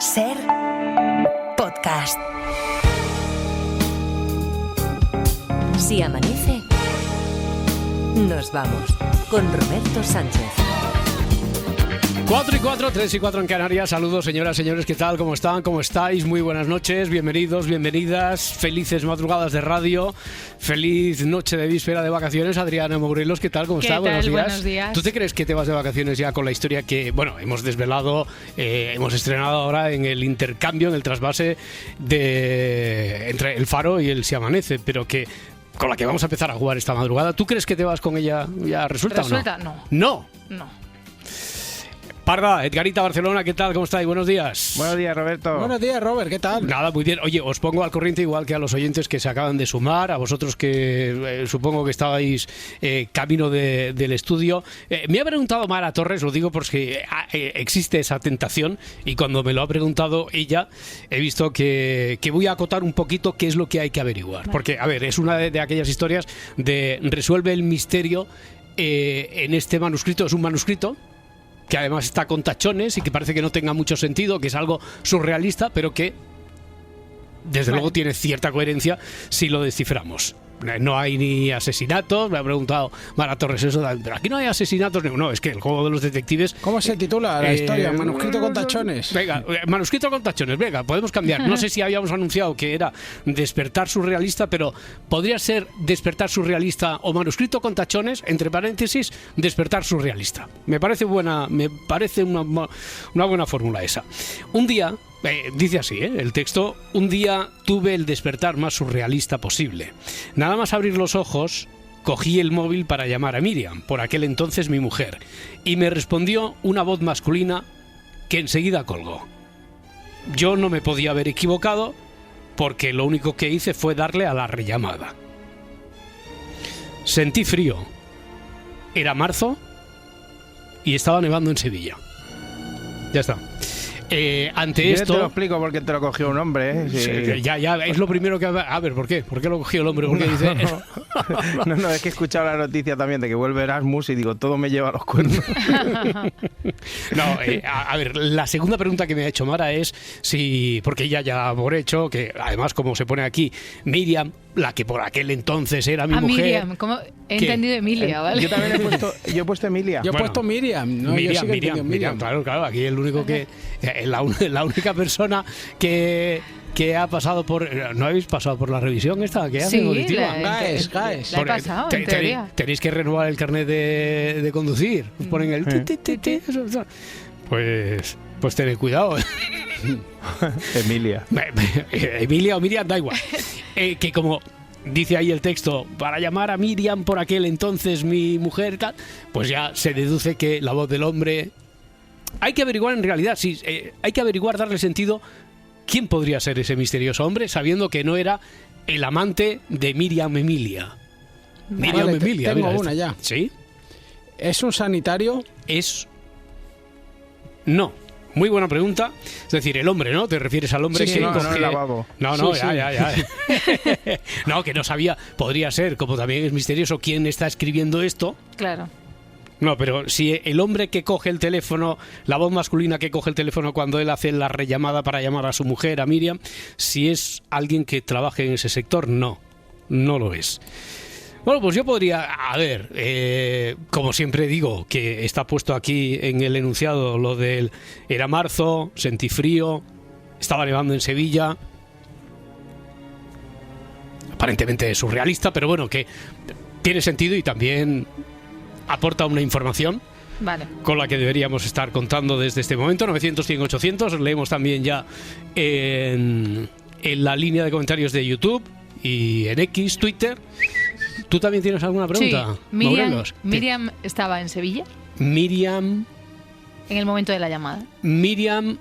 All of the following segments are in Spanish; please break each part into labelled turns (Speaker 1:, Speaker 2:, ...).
Speaker 1: Ser podcast. Si amanece, nos vamos con Roberto Sánchez.
Speaker 2: 4 y 4, 3 y 4 en Canarias. Saludos, señoras, señores, ¿qué tal? ¿Cómo están? ¿Cómo estáis? Muy buenas noches, bienvenidos, bienvenidas, felices madrugadas de radio, feliz noche de víspera de vacaciones. Adriana Morelos, ¿qué tal? ¿Cómo está?
Speaker 3: Buenos días. Buenos días.
Speaker 2: ¿Tú te crees que te vas de vacaciones ya con la historia que, bueno, hemos desvelado, hemos estrenado ahora en el intercambio, en el trasvase entre el Faro y el Si Amanece, pero que con la que vamos a empezar a jugar esta madrugada? ¿Tú crees que te vas con ella ya resuelta o no?
Speaker 3: ¿Resuelta? No.
Speaker 2: ¿No?
Speaker 3: No.
Speaker 2: Parda, Edgarita, Barcelona, ¿qué tal? ¿Cómo estáis? Buenos días.
Speaker 4: Buenos días, Roberto.
Speaker 5: Buenos días, Robert, ¿qué tal?
Speaker 2: Nada, muy bien. Oye, os pongo al corriente igual que a los oyentes que se acaban de sumar, a vosotros que supongo que estabais camino del estudio. Me ha preguntado Mara Torres, lo digo porque existe esa tentación, y cuando me lo ha preguntado ella, he visto que voy a acotar un poquito qué es lo que hay que averiguar. Porque, a ver, es una de aquellas historias de resuelve el misterio en este manuscrito. Es un manuscrito que además está con tachones y que parece que no tenga mucho sentido, que es algo surrealista, pero que desde luego tiene cierta coherencia si lo desciframos. No hay ni asesinatos, me ha preguntado Mara Torres eso, pero aquí no hay asesinatos. No, es que el juego de los detectives...
Speaker 5: ¿Cómo se titula la historia? ¿Manuscrito con tachones?
Speaker 2: Venga, manuscrito con tachones, venga, podemos cambiar. No sé si habíamos anunciado que era Despertar Surrealista, pero podría ser Despertar Surrealista o Manuscrito con tachones, entre paréntesis, Despertar Surrealista. Me parece una buena fórmula esa. Un día... dice así, el texto: un día tuve el despertar más surrealista posible. Nada más abrir los ojos, cogí el móvil para llamar a Miriam, por aquel entonces mi mujer, y me respondió una voz masculina que enseguida colgó. Yo no me podía haber equivocado porque lo único que hice fue darle a la rellamada. Sentí frío. Era marzo y estaba nevando en Sevilla. Ya está. Ante
Speaker 4: Yo
Speaker 2: esto...
Speaker 4: te lo explico porque te lo cogió un hombre,
Speaker 2: Sí, ya, es lo primero que... A ver, ¿por qué? ¿Por qué lo cogió el hombre? Porque dice...
Speaker 4: No, es que he escuchado la noticia también de que vuelve Erasmus y digo, todo me lleva a los cuernos.
Speaker 2: No, a ver, la segunda pregunta que me ha hecho Mara es si... Porque ella ya por hecho, que además como se pone aquí, Miriam, la que por aquel entonces era mi mujer...
Speaker 3: Miriam, ¿cómo? He entendido Emilia, ¿vale?
Speaker 4: Yo también he puesto Emilia.
Speaker 5: Yo he puesto Miriam. No,
Speaker 2: Miriam, claro, aquí el único que... La única persona que ha pasado por... ¿No habéis pasado por la revisión esta que hace auditiva?
Speaker 5: GAES.
Speaker 3: La he pasado, en teoría.
Speaker 2: Tenéis que renovar el carnet de conducir. Os ponen el... Pues tened cuidado.
Speaker 4: Emilia.
Speaker 2: Emilia o Miriam, da igual. Que como... dice ahí el texto, para llamar a Miriam por aquel entonces mi mujer, tal, pues ya se deduce que la voz del hombre... Hay que averiguar en realidad, sí, hay que averiguar, darle sentido, quién podría ser ese misterioso hombre, sabiendo que no era el amante de Miriam Emilia. Miriam Emilia,
Speaker 5: tengo una ya.
Speaker 2: ¿Sí?
Speaker 5: ¿Es un sanitario?
Speaker 2: No. Muy buena pregunta. Es decir, el hombre, ¿no? ¿Te refieres al hombre
Speaker 5: sí,
Speaker 2: que
Speaker 5: no,
Speaker 2: coge...
Speaker 4: No, el lavabo.
Speaker 2: No,
Speaker 5: Sí,
Speaker 2: ya. No, que no sabía. Podría ser, como también es misterioso, quién está escribiendo esto.
Speaker 3: Claro.
Speaker 2: No, pero si el hombre que coge el teléfono, la voz masculina que coge el teléfono cuando él hace la rellamada para llamar a su mujer, a Miriam, si es alguien que trabaje en ese sector, no lo es. Bueno, pues yo podría, a ver, como siempre digo, que está puesto aquí en el enunciado lo del era marzo, sentí frío, estaba nevando en Sevilla. Aparentemente es surrealista, pero bueno, que tiene sentido y también aporta una información.
Speaker 3: Vale.
Speaker 2: Con la que deberíamos estar contando desde este momento. 900, 100, 800. Leemos también ya en la línea de comentarios de YouTube y en X, Twitter. ¿Tú también tienes alguna pregunta?
Speaker 3: Sí, Miriam estaba en Sevilla.
Speaker 2: Miriam...
Speaker 3: En el momento de la llamada.
Speaker 2: Miriam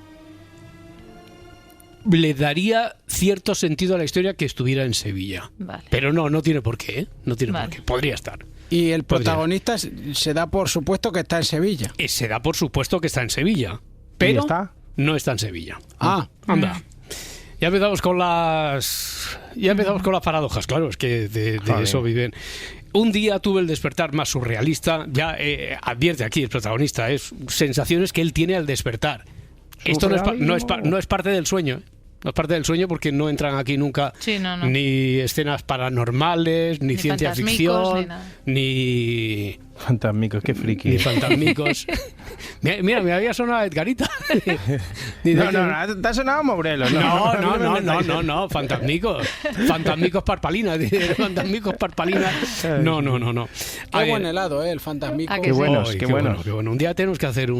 Speaker 2: le daría cierto sentido a la historia que estuviera en Sevilla. Vale. Pero no tiene por qué, ¿eh? No tiene por qué. Podría estar.
Speaker 5: Y el protagonista se da por supuesto que está en Sevilla.
Speaker 2: Se da por supuesto que está en Sevilla. Pero no está en Sevilla. Anda. Ya empezamos con las paradojas, claro, es que de eso viven. Un día tuve el despertar más surrealista, ya advierte aquí el protagonista, es sensaciones que él tiene al despertar. Esto no es parte del sueño, ¿eh? No es parte del sueño porque no entran aquí nunca ni escenas paranormales, ni ciencia ficción, ni
Speaker 4: fantasmicos, qué friki.
Speaker 2: Ni fantasmicos. Mira, me había sonado Edgarita.
Speaker 4: No, te ha sonado Morelos.
Speaker 2: No, fantasmicos. Fantasmicos parpalinas. Fantasmicos parpalinas. No.
Speaker 5: Qué buen helado, el fantasmico.
Speaker 4: Qué bueno.
Speaker 2: Un día tenemos que hacer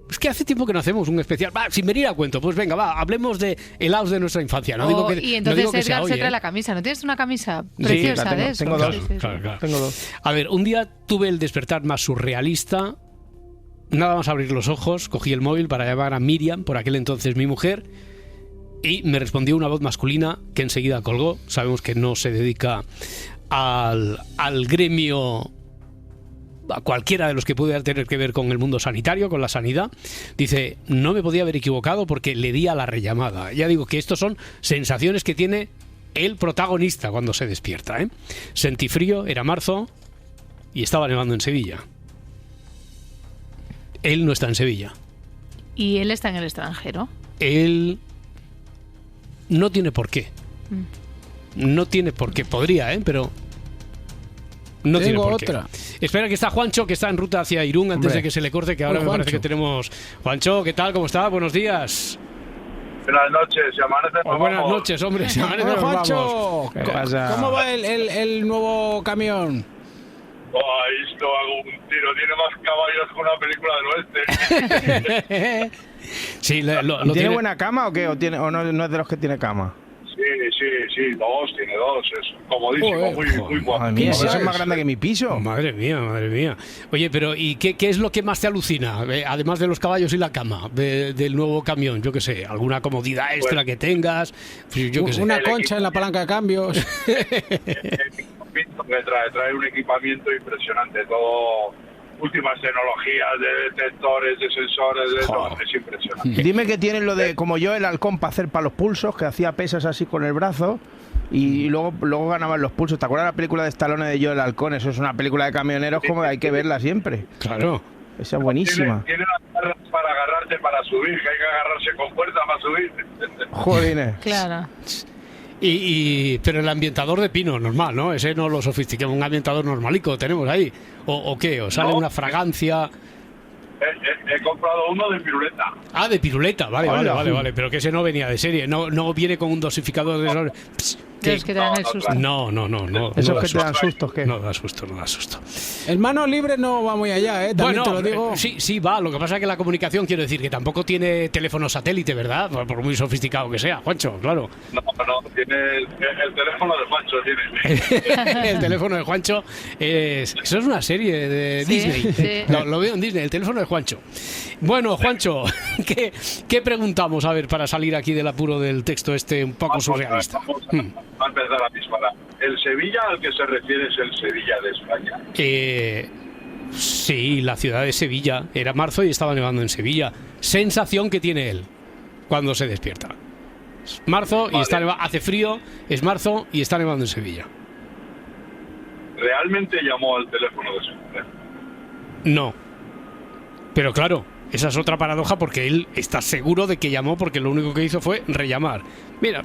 Speaker 2: Es que hace tiempo que no hacemos un especial. Sin venir a cuento, pues venga, hablemos de helados de nuestra infancia.
Speaker 3: Y entonces Edgar se trae la camisa. ¿No tienes una camisa preciosa de eso?
Speaker 4: Tengo dos.
Speaker 2: Claro.
Speaker 4: Tengo dos.
Speaker 2: A ver, un día tuve el despertar más surrealista. Nada más abrir los ojos, cogí el móvil para llamar a Miriam, por aquel entonces mi mujer, y me respondió una voz masculina que enseguida colgó. Sabemos que no se dedica al gremio, a cualquiera de los que pudiera tener que ver con el mundo sanitario, con la sanidad. Dice, no me podía haber equivocado porque le di a la rellamada. Ya digo que estos son sensaciones que tiene el protagonista cuando se despierta, ¿eh? Sentí frío, era marzo y estaba nevando en Sevilla. Él no está en Sevilla.
Speaker 3: ¿Y él está en el extranjero?
Speaker 2: Él no tiene por qué. No tiene por qué. Podría, pero no tiene por qué.
Speaker 5: Otra.
Speaker 2: Espera, que está Juancho, que está en ruta hacia Irún antes de que se le corte, que ahora me parece que tenemos... Juancho, ¿qué tal? ¿Cómo está? Buenos días.
Speaker 6: Buenas noches, se amanece.
Speaker 2: Buenas noches, hombre. Se amanece.
Speaker 5: Juancho, ¿cómo va el nuevo camión?
Speaker 6: Esto hago un tiro, tiene más caballos que una película del oeste.
Speaker 2: Sí,
Speaker 4: ¿Tiene buena cama o qué? ¿O no es de los que tiene cama?
Speaker 6: Sí, tiene dos, es comodísimo, muy guapo.
Speaker 4: Madre mía, eso es más grande que mi piso.
Speaker 2: Madre mía. Oye, pero ¿y qué es lo que más te alucina? Además de los caballos y la cama, del nuevo camión, yo qué sé, alguna comodidad extra que tengas, yo qué sé.
Speaker 5: Una concha en la palanca de cambios.
Speaker 6: Trae un equipamiento impresionante, todo últimas tecnologías de detectores, de sensores, de todo, es impresionante.
Speaker 4: Dime que tienen lo de, como yo, el halcón para hacer para los pulsos, que hacía pesas así con el brazo y luego ganaban los pulsos. ¿Te acuerdas la película de Stallone de Yo el halcón? Eso es una película de camioneros, como hay que verla siempre.
Speaker 2: Claro.
Speaker 4: Esa es buenísima.
Speaker 6: Tiene las para agarrarte para subir, que hay que agarrarse con fuerza para subir.
Speaker 4: Joder.
Speaker 3: Claro.
Speaker 2: Pero el ambientador de pino, normal, ¿no? Ese no lo sofisticamos, un ambientador normalico tenemos ahí. ¿O qué? ¿O sale una fragancia?
Speaker 6: He comprado uno de piruleta.
Speaker 2: Ah, de piruleta, vale. Pero que ese no venía de serie, no viene con un dosificador de esos...
Speaker 3: ¿Los que te dan el susto?
Speaker 2: No.
Speaker 4: Esos que te dan sustos, ¿qué?
Speaker 2: No da susto.
Speaker 5: El manos libres no va muy allá, ¿eh? También te lo digo.
Speaker 2: Sí va. Lo que pasa es que la comunicación, quiero decir, que tampoco tiene teléfono satélite, ¿verdad? Por muy sofisticado que sea, Juancho, claro.
Speaker 6: No, tiene el teléfono de Juancho, tiene.
Speaker 2: El teléfono de Juancho eso es una serie de Disney.
Speaker 3: Sí.
Speaker 2: Lo veo en Disney, el teléfono de Juancho. Bueno, Juancho, ¿qué preguntamos, a ver, para salir aquí del apuro del texto un poco surrealista?
Speaker 6: Vamos a empezar a disparar. ¿El Sevilla al que se refiere es el Sevilla de España? Sí,
Speaker 2: la ciudad de Sevilla. Era marzo y estaba nevando en Sevilla. Sensación que tiene él cuando se despierta. Es marzo y está nevando, hace frío, es marzo y está nevando en Sevilla.
Speaker 6: ¿Realmente llamó al teléfono de su mujer?
Speaker 2: No. Pero claro, esa es otra paradoja porque él está seguro de que llamó porque lo único que hizo fue rellamar. Mira,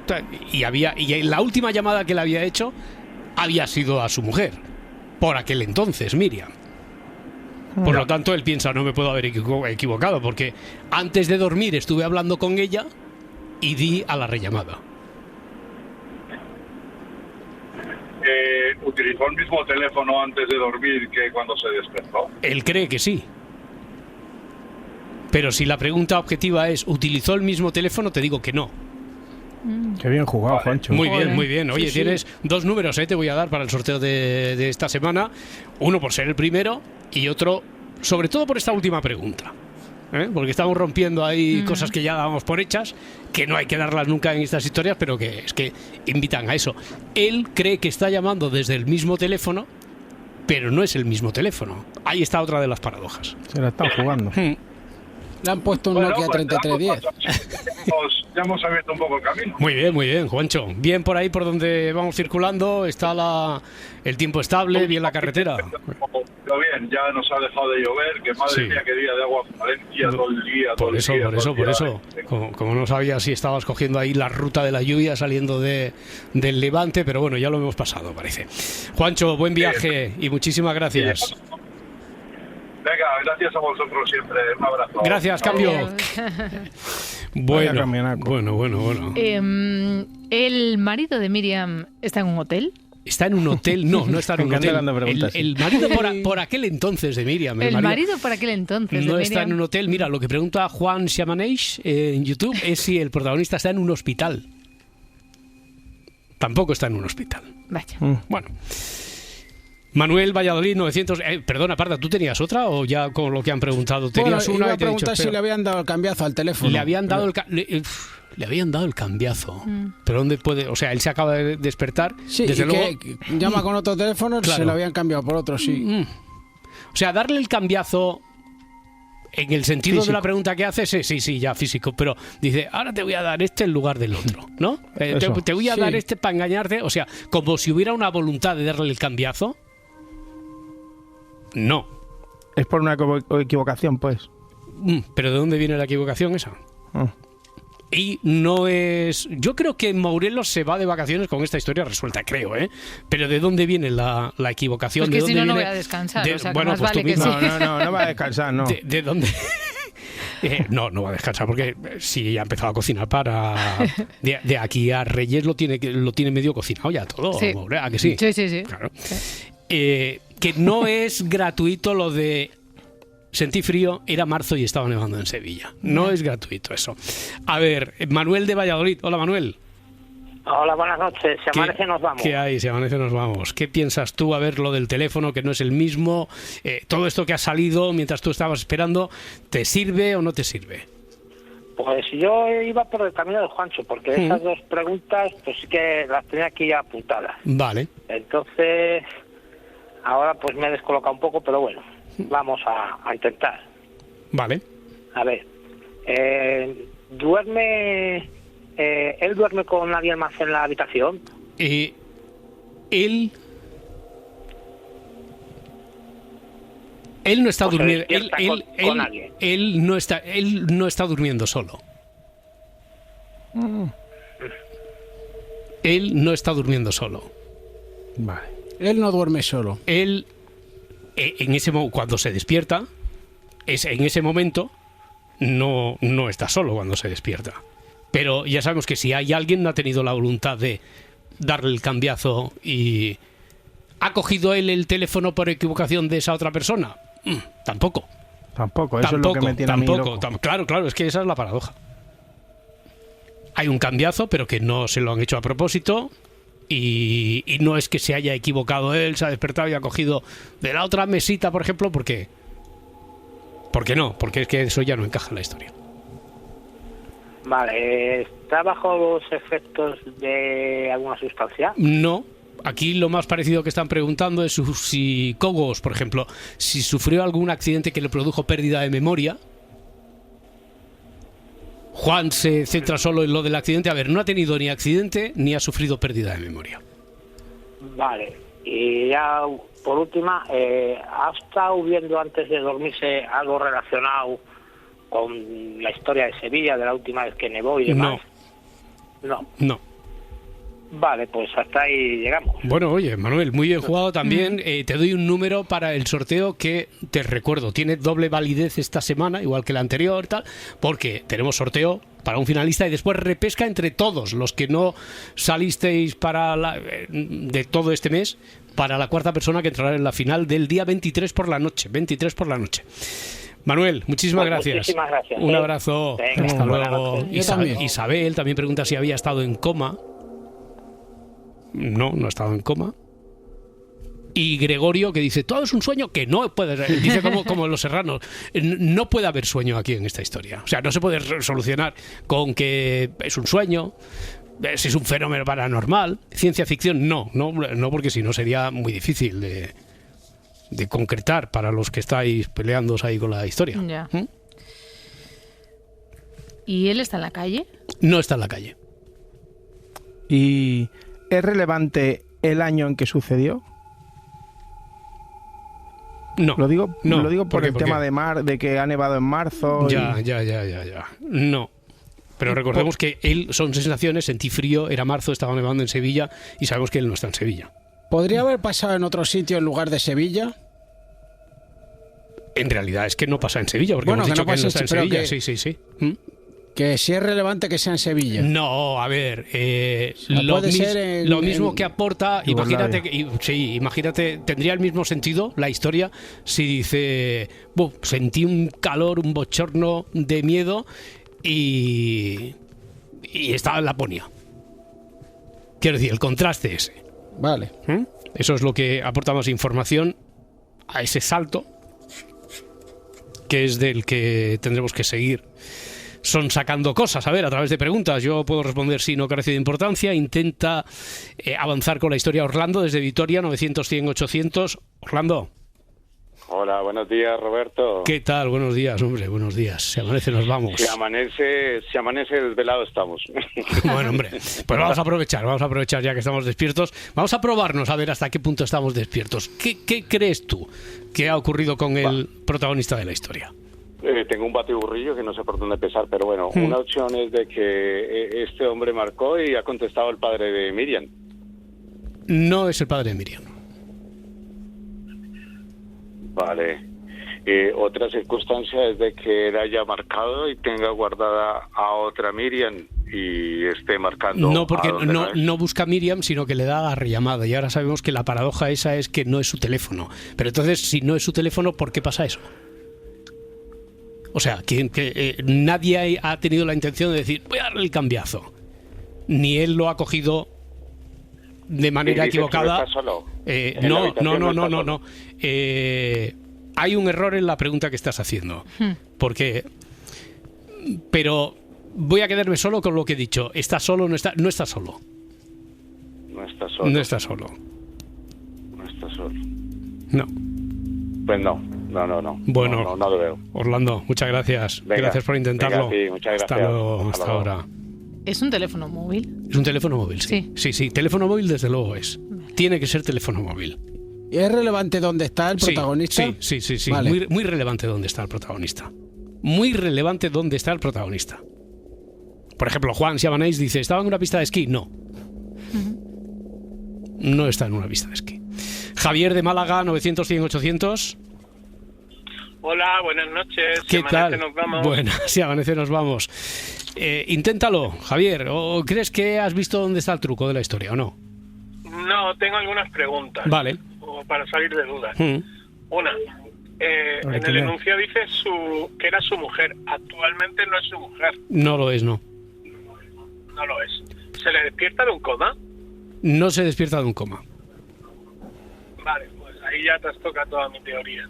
Speaker 2: y la última llamada que le había hecho había sido a su mujer, por aquel entonces, Miriam. Por lo tanto, él piensa, no me puedo haber equivocado, porque antes de dormir estuve hablando con ella y di a la rellamada.
Speaker 6: ¿Utilizó el mismo teléfono antes de dormir que cuando se despertó?
Speaker 2: Él cree que sí. Pero si la pregunta objetiva es, ¿utilizó el mismo teléfono? Te digo que no.
Speaker 4: Qué bien jugado, Juancho.
Speaker 2: Muy bien. Oye, tienes dos números, te voy a dar para el sorteo de esta semana. Uno por ser el primero y otro, sobre todo por esta última pregunta. Porque estamos rompiendo ahí cosas que ya dábamos por hechas, que no hay que darlas nunca en estas historias, pero que es que invitan a eso. Él cree que está llamando desde el mismo teléfono, pero no es el mismo teléfono. Ahí está otra de las paradojas.
Speaker 4: Se la están jugando.
Speaker 5: Le han puesto un Nokia 3310.
Speaker 6: Ya hemos abierto un poco el camino.
Speaker 2: Muy bien, Juancho. Bien por ahí por donde vamos circulando, está el tiempo estable, bien la carretera.
Speaker 6: Pero bien, ya nos ha dejado de llover, que madre mía, qué día de agua en Valencia, todo el día.
Speaker 2: Por eso. Como no sabía si estabas cogiendo ahí la ruta de la lluvia saliendo del Levante, pero bueno, ya lo hemos pasado, parece. Juancho, buen viaje y muchísimas gracias.
Speaker 6: Venga, gracias a vosotros siempre. Un abrazo.
Speaker 2: Gracias, cambio. Bueno.
Speaker 3: ¿El marido de Miriam está en un hotel?
Speaker 2: ¿Está en un hotel? No está en un hotel. El marido por aquel entonces de Miriam.
Speaker 3: El marido por aquel entonces
Speaker 2: no
Speaker 3: de
Speaker 2: está
Speaker 3: Miriam.
Speaker 2: en un hotel. Mira, lo que pregunta Juan Chamaneix en YouTube es si el protagonista está en un hospital. Tampoco está en un hospital.
Speaker 3: Vaya.
Speaker 2: Bueno. Manuel Valladolid 900... perdona, Parda, ¿tú tenías otra o ya con lo que han preguntado? Tenías
Speaker 5: Iba
Speaker 2: una
Speaker 5: a preguntar si le habían dado el cambiazo al teléfono.
Speaker 2: Le habían dado el cambiazo. ¿Pero dónde puede...? O sea, él se acaba de despertar.
Speaker 5: Sí,
Speaker 2: desde luego...
Speaker 5: que llama con otro teléfono,
Speaker 2: claro.
Speaker 5: Se lo habían cambiado por otro, sí.
Speaker 2: O sea, darle el cambiazo... En el sentido
Speaker 5: físico.
Speaker 2: de la pregunta que haces, sí, ya físico, pero dice, ahora te voy a dar este en lugar del otro, ¿no? Te voy a dar este para engañarte, o sea, como si hubiera una voluntad de darle el cambiazo. No.
Speaker 4: Es por una equivocación, pues.
Speaker 2: ¿Pero de dónde viene la equivocación esa? Y no es... Yo creo que Morelos se va de vacaciones con esta historia resuelta, creo, ¿eh? Pero ¿de dónde viene la equivocación?
Speaker 3: Pues que
Speaker 2: ¿De
Speaker 3: si
Speaker 2: dónde
Speaker 3: no
Speaker 2: viene?
Speaker 3: Va a descansar. O sea,
Speaker 2: bueno,
Speaker 3: más
Speaker 2: pues
Speaker 3: vale
Speaker 2: tú
Speaker 3: que
Speaker 2: mismo.
Speaker 3: sí.
Speaker 4: No va a descansar, no.
Speaker 2: ¿De dónde? No va a descansar porque si ya ha empezado a cocinar para... De aquí a Reyes lo tiene medio cocinado ya todo,
Speaker 3: Sí.
Speaker 2: ¿a que sí?
Speaker 3: Sí.
Speaker 2: Claro.
Speaker 3: Sí.
Speaker 2: Que no es gratuito lo de... Sentí frío, era marzo y estaba nevando en Sevilla. No es gratuito eso. A ver, Manuel de Valladolid. Hola, Manuel.
Speaker 7: Hola, buenas noches. Si amanece nos vamos.
Speaker 2: ¿Qué hay? Si amanece nos vamos. ¿Qué piensas tú? A ver, lo del teléfono, que no es el mismo. Todo esto que ha salido mientras tú estabas esperando, ¿te sirve o no te sirve?
Speaker 7: Pues yo iba por el camino de Juancho, porque esas dos preguntas, pues sí que las tenía aquí ya apuntadas.
Speaker 2: Vale.
Speaker 7: Entonces, ahora pues me he descolocado un poco, pero bueno, vamos a intentar.
Speaker 2: Vale.
Speaker 7: A ver, ¿él duerme con alguien más en la habitación?
Speaker 2: Él no está
Speaker 7: ¿O se
Speaker 2: durmiendo.
Speaker 7: despierta con alguien?
Speaker 2: Él no está durmiendo solo. Él no está durmiendo solo.
Speaker 5: Vale. Él no duerme solo.
Speaker 2: Él, cuando se despierta, en ese momento no está solo cuando se despierta. Pero ya sabemos que si hay alguien no ha tenido la voluntad de darle el cambiazo y ¿ha cogido él el teléfono por equivocación de esa otra persona? Tampoco.
Speaker 4: Eso es lo que me tiene a mí loco.
Speaker 2: Claro, es que esa es la paradoja. Hay un cambiazo, pero que no se lo han hecho a propósito y no es que se haya equivocado él, se ha despertado y ha cogido de la otra mesita, por ejemplo, porque no, porque es que eso ya no encaja en la historia.
Speaker 7: Vale, ¿está bajo los efectos de alguna sustancia?
Speaker 2: No. Aquí lo más parecido que están preguntando es si Cogos, por ejemplo, si sufrió algún accidente que le produjo pérdida de memoria. Juan se centra solo en lo del accidente. A ver, no ha tenido ni accidente ni ha sufrido pérdida de memoria.
Speaker 7: Vale, y ya por última, ¿ha estado viendo antes de dormirse algo relacionado con la historia de Sevilla, de la última vez que nevó y demás? No. Vale, pues hasta ahí llegamos.
Speaker 2: Bueno, oye, Manuel, muy bien jugado también. Te doy un número para el sorteo que, te recuerdo, tiene doble validez esta semana, igual que la anterior, tal, porque tenemos sorteo para un finalista y después repesca entre todos los que no salisteis de todo este mes, para la cuarta persona que entrará en la final del día 23 por la noche. Manuel, muchísimas gracias.
Speaker 7: Muchísimas gracias.
Speaker 2: Un abrazo.
Speaker 7: Venga,
Speaker 2: hasta luego.
Speaker 5: También.
Speaker 2: Isabel también pregunta si había estado en coma. No ha estado en coma. Y Gregorio, que dice, todo es un sueño, que no puede ser. Dice como Los Serranos, no puede haber sueño aquí en esta historia. O sea, no se puede solucionar con que es un sueño, si es un fenómeno paranormal. Ciencia ficción, no, porque si no sería muy difícil de concretar para los que estáis peleándoos ahí con la historia.
Speaker 3: Ya. ¿Y él está en la calle?
Speaker 2: No está en la calle.
Speaker 4: ¿Y es relevante el año en que sucedió?
Speaker 2: No.
Speaker 4: Lo digo por el
Speaker 2: ¿Por
Speaker 4: tema
Speaker 2: qué?
Speaker 4: de que ha nevado en marzo.
Speaker 2: Ya. No. Pero recordemos que son sensaciones, sentí frío, era marzo, estaba nevando en Sevilla y sabemos que él no está en Sevilla.
Speaker 5: ¿Podría haber pasado en otro sitio en lugar de Sevilla?
Speaker 2: En realidad es que no pasa en Sevilla, porque
Speaker 5: Bueno,
Speaker 2: hemos dicho
Speaker 5: que no
Speaker 2: que él no
Speaker 5: pasa
Speaker 2: está en
Speaker 5: en
Speaker 2: Sevilla.
Speaker 5: Sevilla,
Speaker 2: Sí. ¿Mm?
Speaker 5: Que sí es relevante que sea en Sevilla.
Speaker 2: No, a ver,
Speaker 5: puede ser
Speaker 2: lo mismo que aporta,
Speaker 4: Yugoslavia.
Speaker 2: imagínate, tendría el mismo sentido la historia si dice, sentí un calor, un bochorno de miedo y estaba en Laponia. Quiero decir, el contraste ese.
Speaker 5: Vale.
Speaker 2: Eso es lo que aporta más información a ese salto, que es del que tendremos que seguir sacando cosas, a ver, a través de preguntas. Yo puedo responder si no carece de importancia. Intenta avanzar con la historia Orlando desde Vitoria, 900-100-800. Orlando.
Speaker 8: Hola, buenos días, Roberto.
Speaker 2: ¿Qué tal? Buenos días, hombre, buenos días. Si amanece, nos vamos.
Speaker 8: Si amanece desvelado estamos.
Speaker 2: Bueno, hombre, pues vamos a aprovechar ya que estamos despiertos. Vamos a probarnos a ver hasta qué punto estamos despiertos. ¿Qué crees tú que ha ocurrido con el protagonista de la historia?
Speaker 8: Tengo un batiburrillo que no sé por dónde empezar, pero bueno, una opción es de que este hombre marcó y ha contestado el padre de Miriam.
Speaker 2: No es el padre de Miriam.
Speaker 8: Vale. Otra circunstancia es de que él haya marcado y tenga guardada a otra Miriam y esté marcando.
Speaker 2: No, porque no busca a Miriam, sino que le da la rellamada. Y ahora sabemos que la paradoja esa es que no es su teléfono. Pero entonces, si no es su teléfono, ¿por qué pasa eso? O sea, nadie ha tenido la intención de decir, voy a darle el cambiazo. Ni él lo ha cogido de manera equivocada. No. Hay un error en la pregunta que estás haciendo. Porque... Pero voy a quedarme solo con lo que he dicho. ¿Está solo o no está? No está solo.
Speaker 8: No está solo.
Speaker 2: No está solo.
Speaker 8: No está solo.
Speaker 2: No.
Speaker 8: Pues no.
Speaker 2: Bueno,
Speaker 8: no lo veo.
Speaker 2: Orlando, muchas gracias.
Speaker 8: Venga,
Speaker 2: gracias por intentarlo.
Speaker 8: Venga, sí, muchas gracias.
Speaker 2: Hasta luego, hasta
Speaker 8: luego.
Speaker 2: ahora.
Speaker 3: ¿Es un teléfono móvil?
Speaker 2: Es un teléfono móvil, sí. Sí, teléfono móvil desde luego es. Tiene que ser teléfono móvil.
Speaker 5: ¿Y es relevante dónde está el protagonista?
Speaker 2: Sí.
Speaker 5: Vale.
Speaker 2: Muy relevante dónde está el protagonista. Muy relevante dónde está el protagonista. Por ejemplo, Juan Siabanés dice, ¿estaba en una pista de esquí? No. No está en una pista de esquí. Javier de Málaga, 900-100-800.
Speaker 9: Hola, buenas noches.
Speaker 2: ¿Qué tal?
Speaker 9: Nos vamos.
Speaker 2: Buenas, si amanece nos vamos. Inténtalo, Javier. ¿O crees que has visto dónde está el truco de la historia o no?
Speaker 9: No, tengo algunas preguntas.
Speaker 2: Vale.
Speaker 9: O para salir de dudas. Una, en el
Speaker 4: ¿quién es?
Speaker 9: enunciado dice que era su mujer. Actualmente no es su mujer.
Speaker 2: No lo es, no.
Speaker 9: No lo es. ¿Se le despierta de un coma?
Speaker 2: No se despierta de un coma.
Speaker 9: Vale, pues ahí ya trastoca toda mi teoría.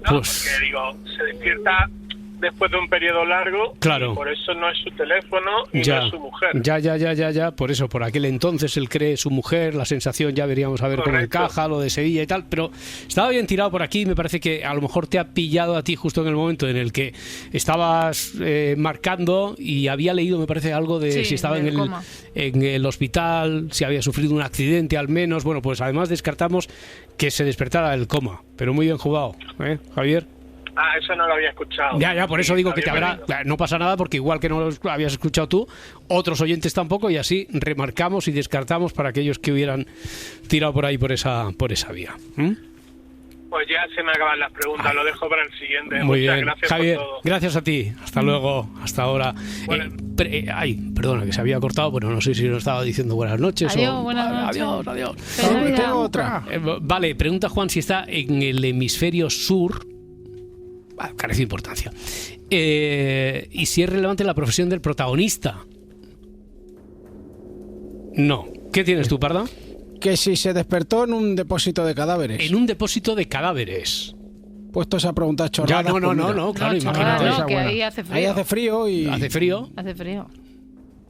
Speaker 2: Pues...
Speaker 9: Porque digo, se despierta después de un periodo largo.
Speaker 2: Claro.
Speaker 9: Y por eso no es su teléfono y no es su mujer.
Speaker 2: Ya. Por eso, por aquel entonces él cree su mujer, la sensación ya veríamos a ver cómo encaja, lo de Sevilla y tal. Pero estaba bien tirado por aquí. Me parece que a lo mejor te ha pillado a ti justo en el momento en el que estabas marcando y había leído, me parece, algo de si estaba en el hospital, si había sufrido un accidente al menos. Bueno, pues además descartamos que se despertara del coma. Pero muy bien jugado, Javier.
Speaker 9: Eso no lo había escuchado.
Speaker 2: Ya, por eso digo que te habrá... No pasa nada porque igual que no lo habías escuchado tú, otros oyentes tampoco, y así remarcamos y descartamos para aquellos que hubieran tirado por ahí por esa vía.
Speaker 9: Pues ya se me acaban las preguntas, lo dejo para el siguiente.
Speaker 2: Muy
Speaker 9: Muchas
Speaker 2: bien,
Speaker 9: gracias
Speaker 2: Javier,
Speaker 9: por todo.
Speaker 2: gracias a ti. Hasta luego, hasta ahora.
Speaker 9: Bueno.
Speaker 2: Perdona, que se había cortado, pero no sé si nos estaba diciendo buenas noches
Speaker 3: Adiós, buenas noches.
Speaker 2: Adiós.
Speaker 5: Tengo otra.
Speaker 2: Vale, pregunta Juan si está en el hemisferio sur. Carece de importancia. Y si es relevante la profesión del protagonista. No. ¿Qué tienes tú, Parda?
Speaker 5: Que si se despertó en un depósito de cadáveres.
Speaker 2: En un depósito de cadáveres.
Speaker 5: Puestos a preguntar chorradas.
Speaker 2: Ya, no, claro, imagínate.
Speaker 3: No, que ahí hace frío.
Speaker 5: Ahí hace frío y...
Speaker 2: Hace frío.
Speaker 3: Hace frío.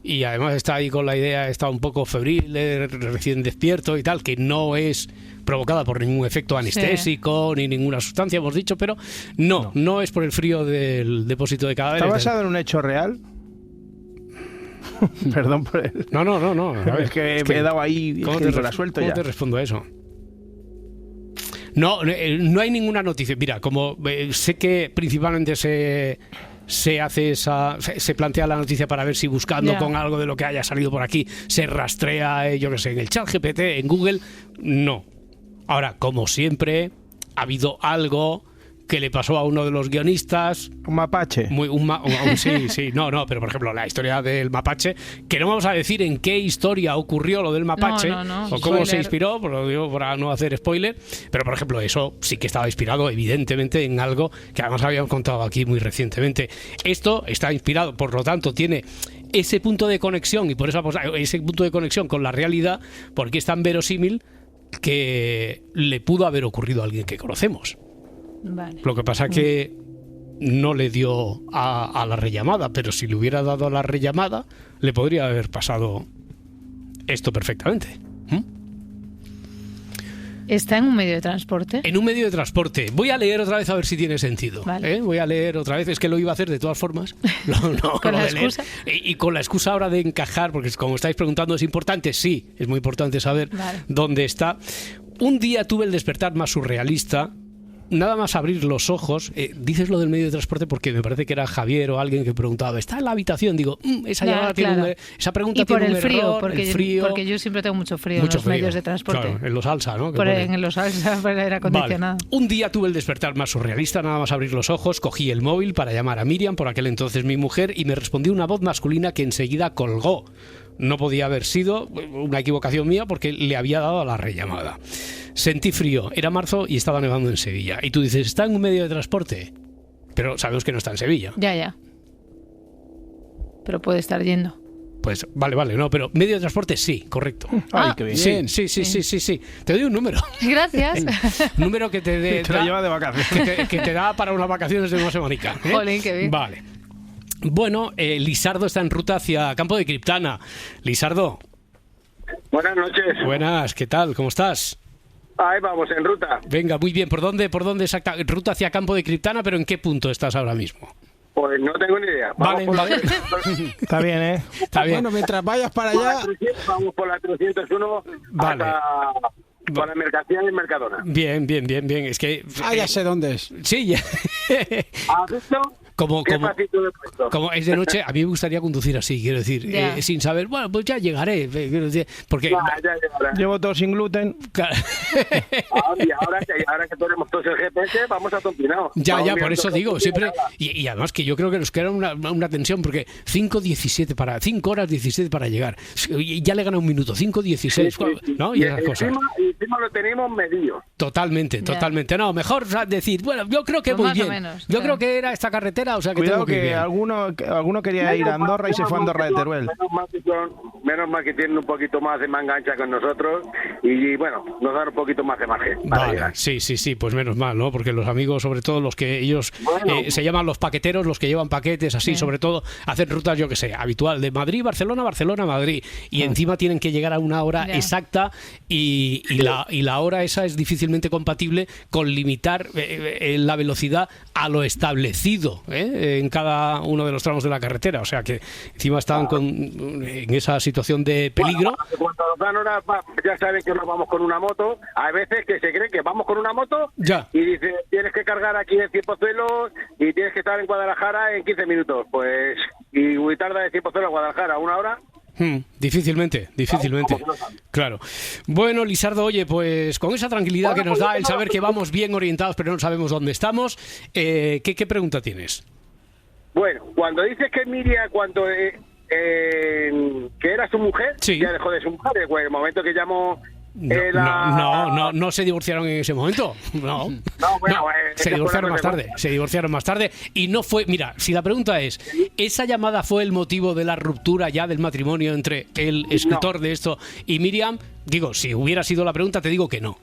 Speaker 2: Y además está ahí con la idea, está un poco febril, recién despierto y tal, que no es provocada por ningún efecto anestésico ni ninguna sustancia, hemos dicho, pero no es por el frío del depósito de cadáveres.
Speaker 4: ¿Está basado en un hecho real? Perdón por el...
Speaker 2: No. A ver,
Speaker 4: es que me he dado ahí y la suelto
Speaker 2: ¿cómo
Speaker 4: ya.
Speaker 2: te respondo a eso? No hay ninguna noticia. Mira, como sé que principalmente se plantea la noticia para ver si buscando con algo de lo que haya salido por aquí se rastrea, yo que sé, en el ChatGPT, en Google, no. Ahora, como siempre, ha habido algo que le pasó a uno de los guionistas.
Speaker 4: ¿Un mapache?
Speaker 2: Sí, no, pero por ejemplo, la historia del mapache, que no vamos a decir en qué historia ocurrió lo del mapache,
Speaker 3: no,
Speaker 2: o cómo se inspiró, pues lo digo para no hacer spoiler, pero por ejemplo, eso sí que estaba inspirado evidentemente en algo que además habíamos contado aquí muy recientemente. Esto está inspirado, por lo tanto, tiene ese punto de conexión, y por eso ese punto de conexión con la realidad, porque es tan verosímil que le pudo haber ocurrido a alguien que conocemos.
Speaker 3: Vale.
Speaker 2: Lo que pasa que no le dio a la rellamada, pero si le hubiera dado a la rellamada, le podría haber pasado esto perfectamente.
Speaker 3: ¿Está en un medio de transporte?
Speaker 2: En un medio de transporte. Voy a leer otra vez a ver si tiene sentido.
Speaker 3: Vale.
Speaker 2: Voy a leer otra vez. Es que lo iba a hacer de todas formas.
Speaker 3: ¿Con la excusa?
Speaker 2: Y con la excusa ahora de encajar, porque como estáis preguntando, es importante. Sí, es muy importante saber dónde está. Un día tuve el despertar más surrealista. Nada más abrir los ojos, dices lo del medio de transporte porque me parece que era Javier o alguien que preguntaba, ¿está en la habitación? Digo, esa pregunta tiene un error.
Speaker 3: Y por el frío, porque yo siempre tengo mucho frío en los medios de transporte.
Speaker 2: Claro, en los alza, ¿no?
Speaker 3: En los alza, por el aire acondicionado.
Speaker 2: Vale. Un día tuve el despertar más surrealista, nada más abrir los ojos, cogí el móvil para llamar a Miriam, por aquel entonces mi mujer, y me respondió una voz masculina que enseguida colgó. No podía haber sido una equivocación mía porque le había dado a la rellamada. Sentí frío, era marzo y estaba nevando en Sevilla. Y tú dices, ¿está en un medio de transporte? Pero sabemos que no está en Sevilla.
Speaker 3: Ya. Pero puede estar yendo.
Speaker 2: Pues vale, no, pero medio de transporte sí, correcto.
Speaker 4: Ay, qué bien.
Speaker 2: Sí. Te doy un número.
Speaker 3: Gracias.
Speaker 2: Un número que te
Speaker 4: lo lleva de vacaciones.
Speaker 2: Que te da para unas vacaciones de una semanica.
Speaker 3: Jolín, qué bien.
Speaker 2: Vale. Bueno, Lisardo está en ruta hacia Campo de Criptana. Lisardo.
Speaker 10: Buenas noches.
Speaker 2: Buenas, ¿qué tal? ¿Cómo estás?
Speaker 10: Ahí vamos, en ruta.
Speaker 2: Venga, muy bien. ¿Por dónde exactamente? Ruta hacia Campo de Criptana, pero ¿en qué punto estás ahora mismo?
Speaker 10: Pues no tengo ni idea.
Speaker 2: Vale.
Speaker 4: Está bien, ¿eh?
Speaker 2: Está bien.
Speaker 5: Bueno, mientras vayas para allá...
Speaker 10: Vamos por la 301 hasta... Para mercancía y Mercadona.
Speaker 2: Bien. Es que...
Speaker 5: ya sé dónde es.
Speaker 2: Sí, ya.
Speaker 10: ¿Has visto?
Speaker 2: Como es de noche, a mí me gustaría conducir así, quiero decir, sin saber, bueno, pues ya llegaré, porque
Speaker 10: ya
Speaker 4: llevo todo sin gluten.
Speaker 10: Y ahora que tenemos todos el GPS, vamos a continuar.
Speaker 2: Ya, por eso digo, siempre, y además que yo creo que nos queda una tensión, porque 5 horas 17 para llegar, y ya le gana un minuto, 5:16, ¿no? Y esas cosas.
Speaker 10: Encima lo tenemos medido.
Speaker 2: Totalmente. No, mejor decir, bueno, yo creo que
Speaker 3: pues
Speaker 2: voy bien.
Speaker 3: Menos,
Speaker 2: yo creo que era esta carretera. O sea que
Speaker 4: cuidado
Speaker 2: tengo
Speaker 4: que alguno quería ir a Andorra y se fue a Andorra de Teruel.
Speaker 10: Menos mal que tienen un poquito más de manga ancha con nosotros y bueno, nos dan un poquito más de margen.
Speaker 2: Vale, sí, pues menos mal, ¿no? Porque los amigos, sobre todo los que ellos se llaman los paqueteros, los que llevan paquetes así, sobre todo, hacen rutas, yo que sé, habitual, de Madrid, Barcelona, Madrid, y encima tienen que llegar a una hora exacta y la hora esa es difícilmente compatible con limitar la velocidad a lo establecido en cada uno de los tramos de la carretera, o sea que encima estaban en esa situación de peligro.
Speaker 10: Cuando nos dan horas, ya saben que nos vamos con una moto, hay veces que se cree que vamos con una moto y dice, tienes que cargar aquí en Cienpozuelos y tienes que estar en Guadalajara en 15 minutos, pues, y tarda de Cienpozuelos a Guadalajara una hora.
Speaker 2: Difícilmente. Claro. Bueno, Lisardo, oye, pues con esa tranquilidad que nos da el saber que vamos bien orientados, pero no sabemos dónde estamos, ¿qué pregunta tienes?
Speaker 10: Bueno, cuando dices que Miriam, que era su mujer, ya dejó de su mujer, pues el momento que llamó...
Speaker 2: No se divorciaron en ese momento. No, se divorciaron más tarde y no fue, mira, si la pregunta es, ¿esa llamada fue el motivo de la ruptura ya del matrimonio entre el escritor de esto y Miriam? Digo, si hubiera sido la pregunta, te digo que no.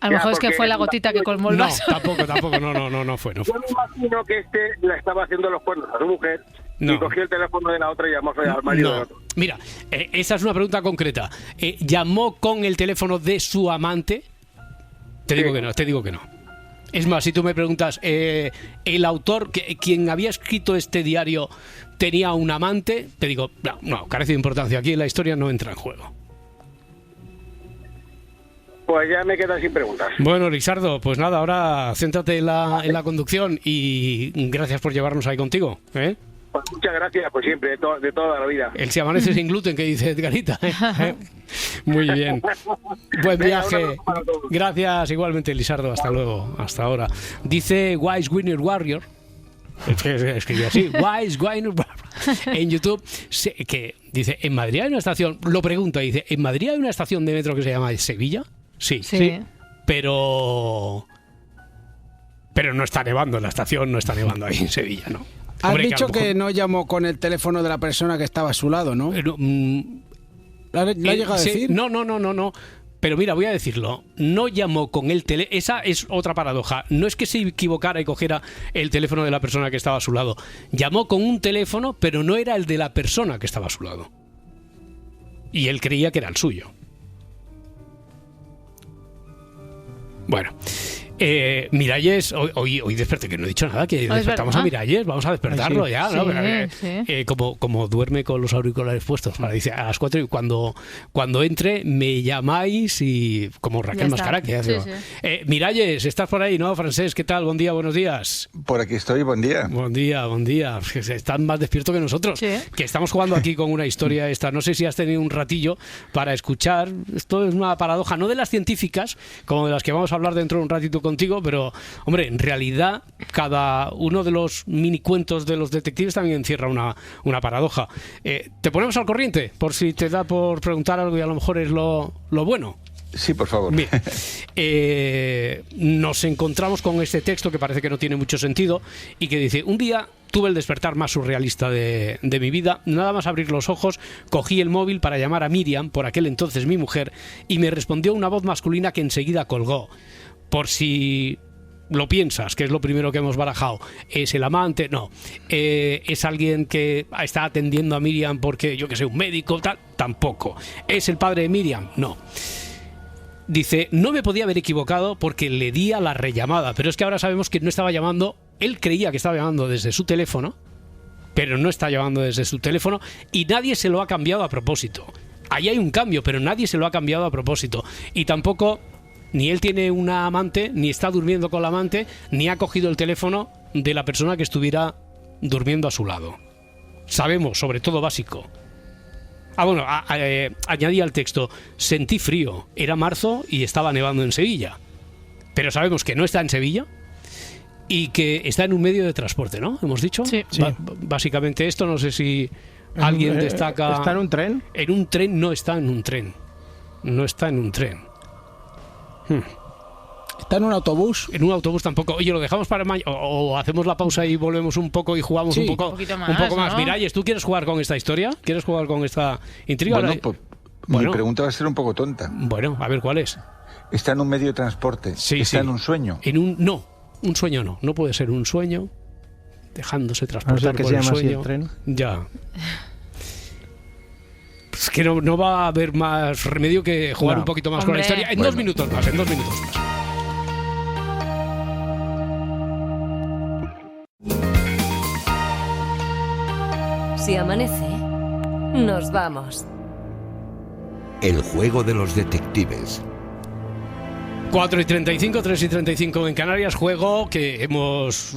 Speaker 3: A lo mejor es que fue la gotita que colmó el vaso.
Speaker 2: Tampoco, no fue.
Speaker 10: Yo me imagino que le estaba haciendo los cuernos a su mujer y cogió el teléfono de la otra y llamó al marido del otro.
Speaker 2: Mira, esa es una pregunta concreta. ¿Llamó con el teléfono de su amante? Te digo que no. Es más, si tú me preguntas, ¿el autor, quien había escrito este diario, tenía un amante? Te digo, no, carece de importancia. Aquí la historia no entra en juego.
Speaker 10: pues ya me quedan sin preguntas.
Speaker 2: Bueno, Lisardo, pues nada, ahora céntrate en la conducción y gracias por llevarnos ahí contigo, ¿eh?
Speaker 10: Pues muchas gracias, pues siempre, de toda la vida.
Speaker 2: El Si amanece sin gluten que dice Edgarita, ¿eh? Muy bien. Buen viaje. Gracias igualmente, Lisardo. Hasta luego. Hasta ahora. Dice Wise Winner Warrior. Escribe así, Wise Winner Warrior. En YouTube, que dice, ¿en Madrid hay una estación? Lo pregunta, dice, ¿en Madrid hay una estación de metro que se llama Sevilla? Sí. Pero no está nevando en la estación, no está nevando ahí en Sevilla, ¿no?
Speaker 5: Has dicho que no llamó con el teléfono de la persona que estaba a su lado, ¿no? ¿Lo ha llegado a decir?
Speaker 2: No. Pero mira, voy a decirlo. No llamó con el teléfono. Esa es otra paradoja. No es que se equivocara y cogiera el teléfono de la persona que estaba a su lado. Llamó con un teléfono, pero no era el de la persona que estaba a su lado. Y él creía que era el suyo. Bueno. Miralles, hoy desperté, que no he dicho nada, que despertamos a Miralles, vamos a despertarlo ya, ¿no? Como duerme con los auriculares puestos, dice a las 4 y cuando entre me llamáis y como Raquel Mascara que hace. Miralles, estás por ahí, ¿no? Francés, ¿qué tal? Buen día, buenos días.
Speaker 11: Por aquí estoy, buen día.
Speaker 2: Buen día. Están más despiertos que nosotros, que estamos jugando aquí con una historia esta. No sé si has tenido un ratillo para escuchar. Esto es una paradoja, no de las científicas, como de las que vamos a hablar dentro de un ratito contigo, pero hombre, en realidad cada uno de los mini cuentos de los detectives también encierra una paradoja. ¿Te ponemos al corriente? Por si te da por preguntar algo y a lo mejor es lo bueno.
Speaker 11: Sí, por favor.
Speaker 2: Bien. Nos encontramos con este texto que parece que no tiene mucho sentido y que dice: un día tuve el despertar más surrealista de mi vida. Nada más abrir los ojos, cogí el móvil para llamar a Miriam, por aquel entonces mi mujer, y me respondió una voz masculina que enseguida colgó. Por si lo piensas, que es lo primero que hemos barajado, ¿es el amante? No. ¿Es alguien que está atendiendo a Miriam porque, yo que sé, un médico? Tal? Tampoco. ¿Es el padre de Miriam? No. Dice, no me podía haber equivocado porque le di a la rellamada, pero es que ahora sabemos que no estaba llamando, él creía que estaba llamando desde su teléfono, pero no está llamando desde su teléfono y nadie se lo ha cambiado a propósito. Ahí hay un cambio, pero nadie se lo ha cambiado a propósito. Y tampoco... Ni él tiene una amante, ni está durmiendo con la amante, ni ha cogido el teléfono de la persona que estuviera durmiendo a su lado. Sabemos, sobre todo básico. Añadí al texto, sentí frío, era marzo y estaba nevando en Sevilla. Pero sabemos que no está en Sevilla y que está en un medio de transporte, ¿no? ¿Hemos dicho?
Speaker 3: Sí.
Speaker 2: Básicamente esto, no sé si alguien destaca...
Speaker 4: ¿Está en un tren?
Speaker 2: En un tren no está en un tren. No está en un tren.
Speaker 5: ¿Está en un autobús?
Speaker 2: En un autobús tampoco. Oye, lo dejamos para mañana o hacemos la pausa y volvemos un poco y jugamos un poco más. ¿No? Miralles, ¿tú quieres jugar con esta historia? ¿Quieres jugar con esta intriga?
Speaker 11: Mi pregunta va a ser un poco tonta.
Speaker 2: Bueno, a ver, ¿cuál es?
Speaker 11: ¿Está en un medio de transporte? ¿Está en un sueño?
Speaker 2: No, un sueño no. No puede ser un sueño dejándose transportar por el sueño.
Speaker 4: El tren.
Speaker 2: Ya. Es que no va a haber más remedio que jugar un poquito más con la historia. En 2 minutos más.
Speaker 1: Si amanece, nos vamos.
Speaker 12: El juego de los detectives.
Speaker 2: 4:35, 3:35 en Canarias, juego que hemos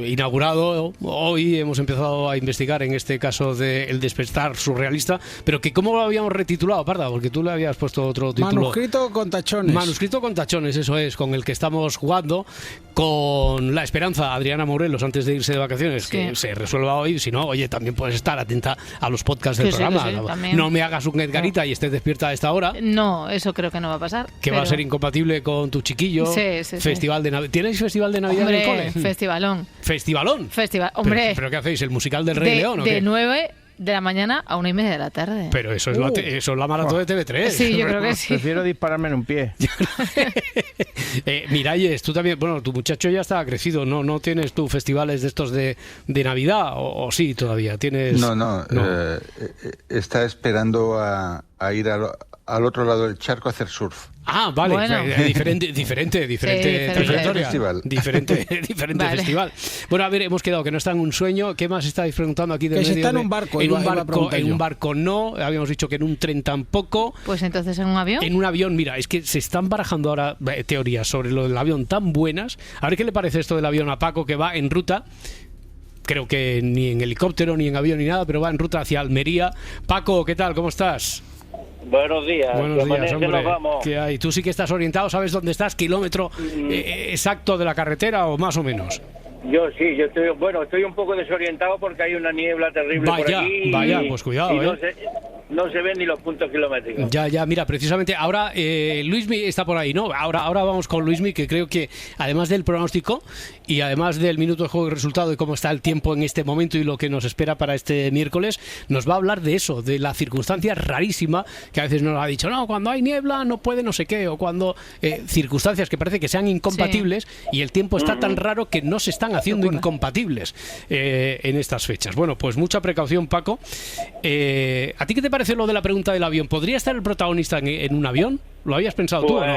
Speaker 2: inaugurado hoy, hemos empezado a investigar en este caso de El despertar surrealista, pero que ¿cómo lo habíamos retitulado, Parda? Porque tú le habías puesto otro título.
Speaker 5: Manuscrito con tachones.
Speaker 2: Manuscrito con tachones, eso es, con el que estamos jugando, con la esperanza, Adriana Morelos, antes de irse de vacaciones, que se resuelva hoy, si no, oye, también puedes estar atenta a los podcasts del programa. No me hagas un Edgarita y estés despierta a esta hora.
Speaker 3: No, eso creo que no va a pasar.
Speaker 2: Que va a ser incompatible con tu chiquillo. Festival de Navidad. ¿Tienes festival de Navidad en el cole?
Speaker 3: Festivalón.
Speaker 2: ¿Festivalón?
Speaker 3: Hombre.
Speaker 2: ¿Pero qué hacéis? ¿El musical del Rey León o qué?
Speaker 3: De 9 de la mañana a 1:30 de la tarde.
Speaker 2: Pero eso es la maratón de TV3.
Speaker 3: Sí, yo creo que sí.
Speaker 4: Prefiero dispararme en un pie.
Speaker 2: Miralles, tú también, bueno, tu muchacho ya está crecido, ¿no tienes tú festivales de estos de Navidad? ¿O sí todavía? ¿Tienes?
Speaker 11: No. Está esperando a ir al otro lado del charco a hacer surf.
Speaker 2: Ah, vale,
Speaker 3: Bueno.
Speaker 2: diferente
Speaker 11: festival.
Speaker 2: Diferente
Speaker 3: Vale.
Speaker 2: festival. Bueno, a ver, hemos quedado que no está en un sueño. ¿Qué más estáis preguntando aquí?
Speaker 5: Que si está en un barco.
Speaker 2: En un barco no. Habíamos dicho que en un tren tampoco.
Speaker 3: Pues entonces en un avión.
Speaker 2: En un avión, mira, es que se están barajando ahora teorías sobre lo del avión tan buenas. A ver qué le parece esto del avión a Paco, que va en ruta. Creo que ni en helicóptero, ni en avión, ni nada, pero va en ruta hacia Almería. Paco, ¿qué tal? ¿Cómo estás?
Speaker 13: Buenos días.
Speaker 2: Buenos días, hombre.
Speaker 13: Nos vamos.
Speaker 2: ¿Qué hay? ¿Tú sí que estás orientado? ¿Sabes dónde estás? ¿Kilómetro exacto de la carretera o más o menos?
Speaker 13: Yo estoy un poco desorientado porque hay una niebla terrible por aquí.
Speaker 2: Vaya, pues cuidado,
Speaker 13: y no se ven ni los puntos kilométricos.
Speaker 2: Ya, mira, precisamente ahora Luismi está por ahí, ¿no? Ahora vamos con Luismi, que creo que además del pronóstico y además del minuto de juego y resultado y cómo está el tiempo en este momento y lo que nos espera para este miércoles, nos va a hablar de eso, de la circunstancia rarísima que a veces nos ha dicho, no, cuando hay niebla no puede no sé qué, o cuando circunstancias que parece que sean incompatibles y el tiempo está tan raro que no se están haciendo incompatibles en estas fechas. Bueno, pues mucha precaución, Paco. ¿A ti qué te parece lo de la pregunta del avión? ¿Podría estar el protagonista en un avión? ¿Lo habías pensado tú o no?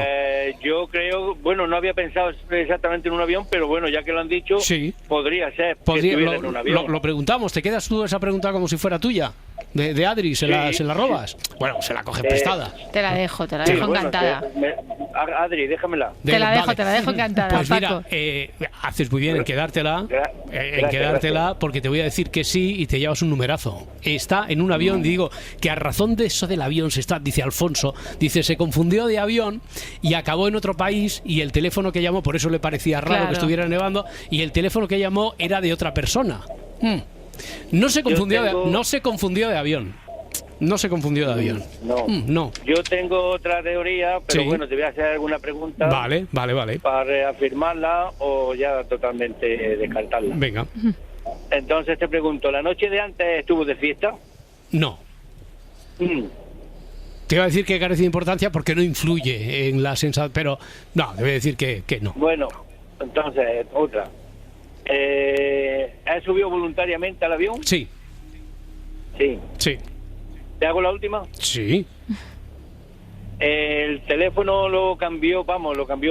Speaker 13: Yo creo, no había pensado exactamente en un avión, pero bueno, ya que lo han dicho,
Speaker 2: sí.
Speaker 13: Podría ser que estuviera en un avión.
Speaker 2: Lo preguntamos, ¿te quedas tú esa pregunta como si fuera tuya? De Adri, ¿se la robas? Bueno, se la coges prestada.
Speaker 3: Te la dejo encantada.
Speaker 13: Adri, déjamela.
Speaker 3: Te la dejo encantada,
Speaker 2: pues
Speaker 3: Paco.
Speaker 2: Mira, haces muy bien en quedártela, porque te voy a decir que sí y te llevas un numerazo. Está en un avión, digo, que a razón de eso del avión dice Alfonso, se confundió de avión y acabó en otro país y el teléfono que llamó, por eso le parecía raro que estuviera nevando, y el teléfono que llamó era de otra persona. No se confundió de avión. No se confundió de avión. No.
Speaker 13: Yo tengo otra teoría, pero bueno, te voy a hacer alguna pregunta.
Speaker 2: Vale.
Speaker 13: Para reafirmarla o ya totalmente descartarla.
Speaker 2: Venga.
Speaker 13: Entonces te pregunto, ¿la noche de antes estuvo de fiesta?
Speaker 2: No. Te iba a decir que carece de importancia porque no influye en la sensación, pero no, te voy a decir que no.
Speaker 13: Bueno, entonces, otra. ¿Has subido voluntariamente al avión?
Speaker 2: Sí.
Speaker 13: Sí. ¿Te hago la última?
Speaker 2: Sí.
Speaker 13: El teléfono lo cambió,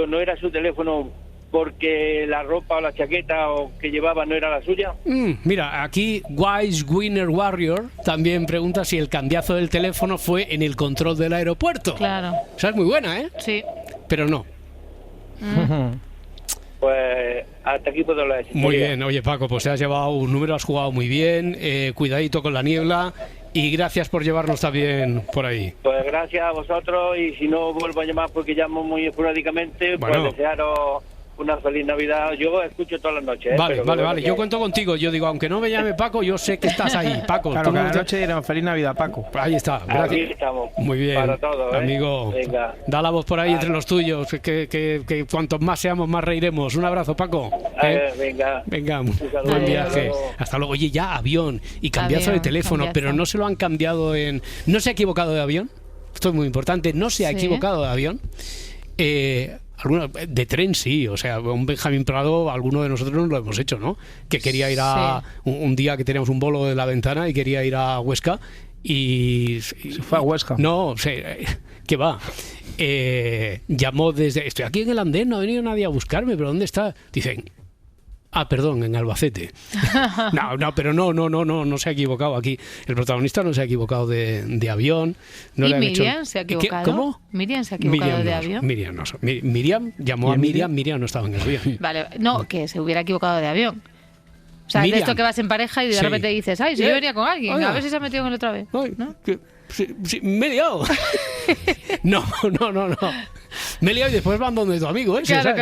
Speaker 13: no era su teléfono porque la ropa o la chaqueta que llevaba no era la suya.
Speaker 2: Mira, aquí Wise Winner Warrior también pregunta si el cambiazo del teléfono fue en el control del aeropuerto.
Speaker 3: Claro.
Speaker 2: O sea, es muy buena, ¿eh?
Speaker 3: Sí.
Speaker 2: Pero no.
Speaker 13: Pues hasta aquí puedo hablar.
Speaker 2: Muy bien, oye Paco, pues te has llevado un número, has jugado muy bien, cuidadito con la niebla y gracias por llevarnos también por ahí.
Speaker 13: Pues gracias a vosotros y si no vuelvo a llamar porque llamo muy esporádicamente, pues desearos una feliz Navidad. Yo escucho todas las noches.
Speaker 2: Vale. Yo cuento contigo. Yo digo, aunque no me llame Paco, yo sé que estás ahí. Paco,
Speaker 4: claro, cada noche diremos feliz Navidad, Paco.
Speaker 2: Ahí está. Gracias.
Speaker 13: Aquí estamos.
Speaker 2: Muy bien.
Speaker 13: Para todos,
Speaker 2: amigo.
Speaker 13: Venga.
Speaker 2: Da la voz por ahí entre los tuyos. Que cuantos más seamos, más reiremos. Un abrazo, Paco. Venga. Buen viaje. Hasta luego. Oye, ya avión y cambiazo de teléfono, pero no se lo han cambiado en... ¿No se ha equivocado de avión? Esto es muy importante. ¿No se ha equivocado de avión? De tren sí, o sea, un Benjamín Prado, alguno de nosotros nos lo hemos hecho, ¿no? Que quería ir a un día que teníamos un bolo de La Ventana y quería ir a Huesca y
Speaker 4: se fue a Huesca.
Speaker 2: No, ¿qué va? Llamó desde... Estoy aquí en el andén, no ha venido nadie a buscarme, pero ¿dónde está? Dicen... perdón, en Albacete. Pero no se ha equivocado aquí. El protagonista no se ha equivocado de avión. No
Speaker 3: ¿Y
Speaker 2: le han
Speaker 3: Miriam
Speaker 2: hecho...
Speaker 3: se ha equivocado?
Speaker 2: ¿Cómo?
Speaker 3: ¿Miriam se ha equivocado de avión?
Speaker 2: Miriam llamó a Miriam no estaba en el avión.
Speaker 3: Vale, no, que se hubiera equivocado de avión. O sea,
Speaker 2: Miriam.
Speaker 3: de esto que vas en pareja y de repente dices, si yo venía con alguien, a ver si se ha metido en el otra vez. ¿No?
Speaker 2: Sí, me he liado. No. Me he liado y después van donde tu amigo, ¿eh?
Speaker 3: Claro.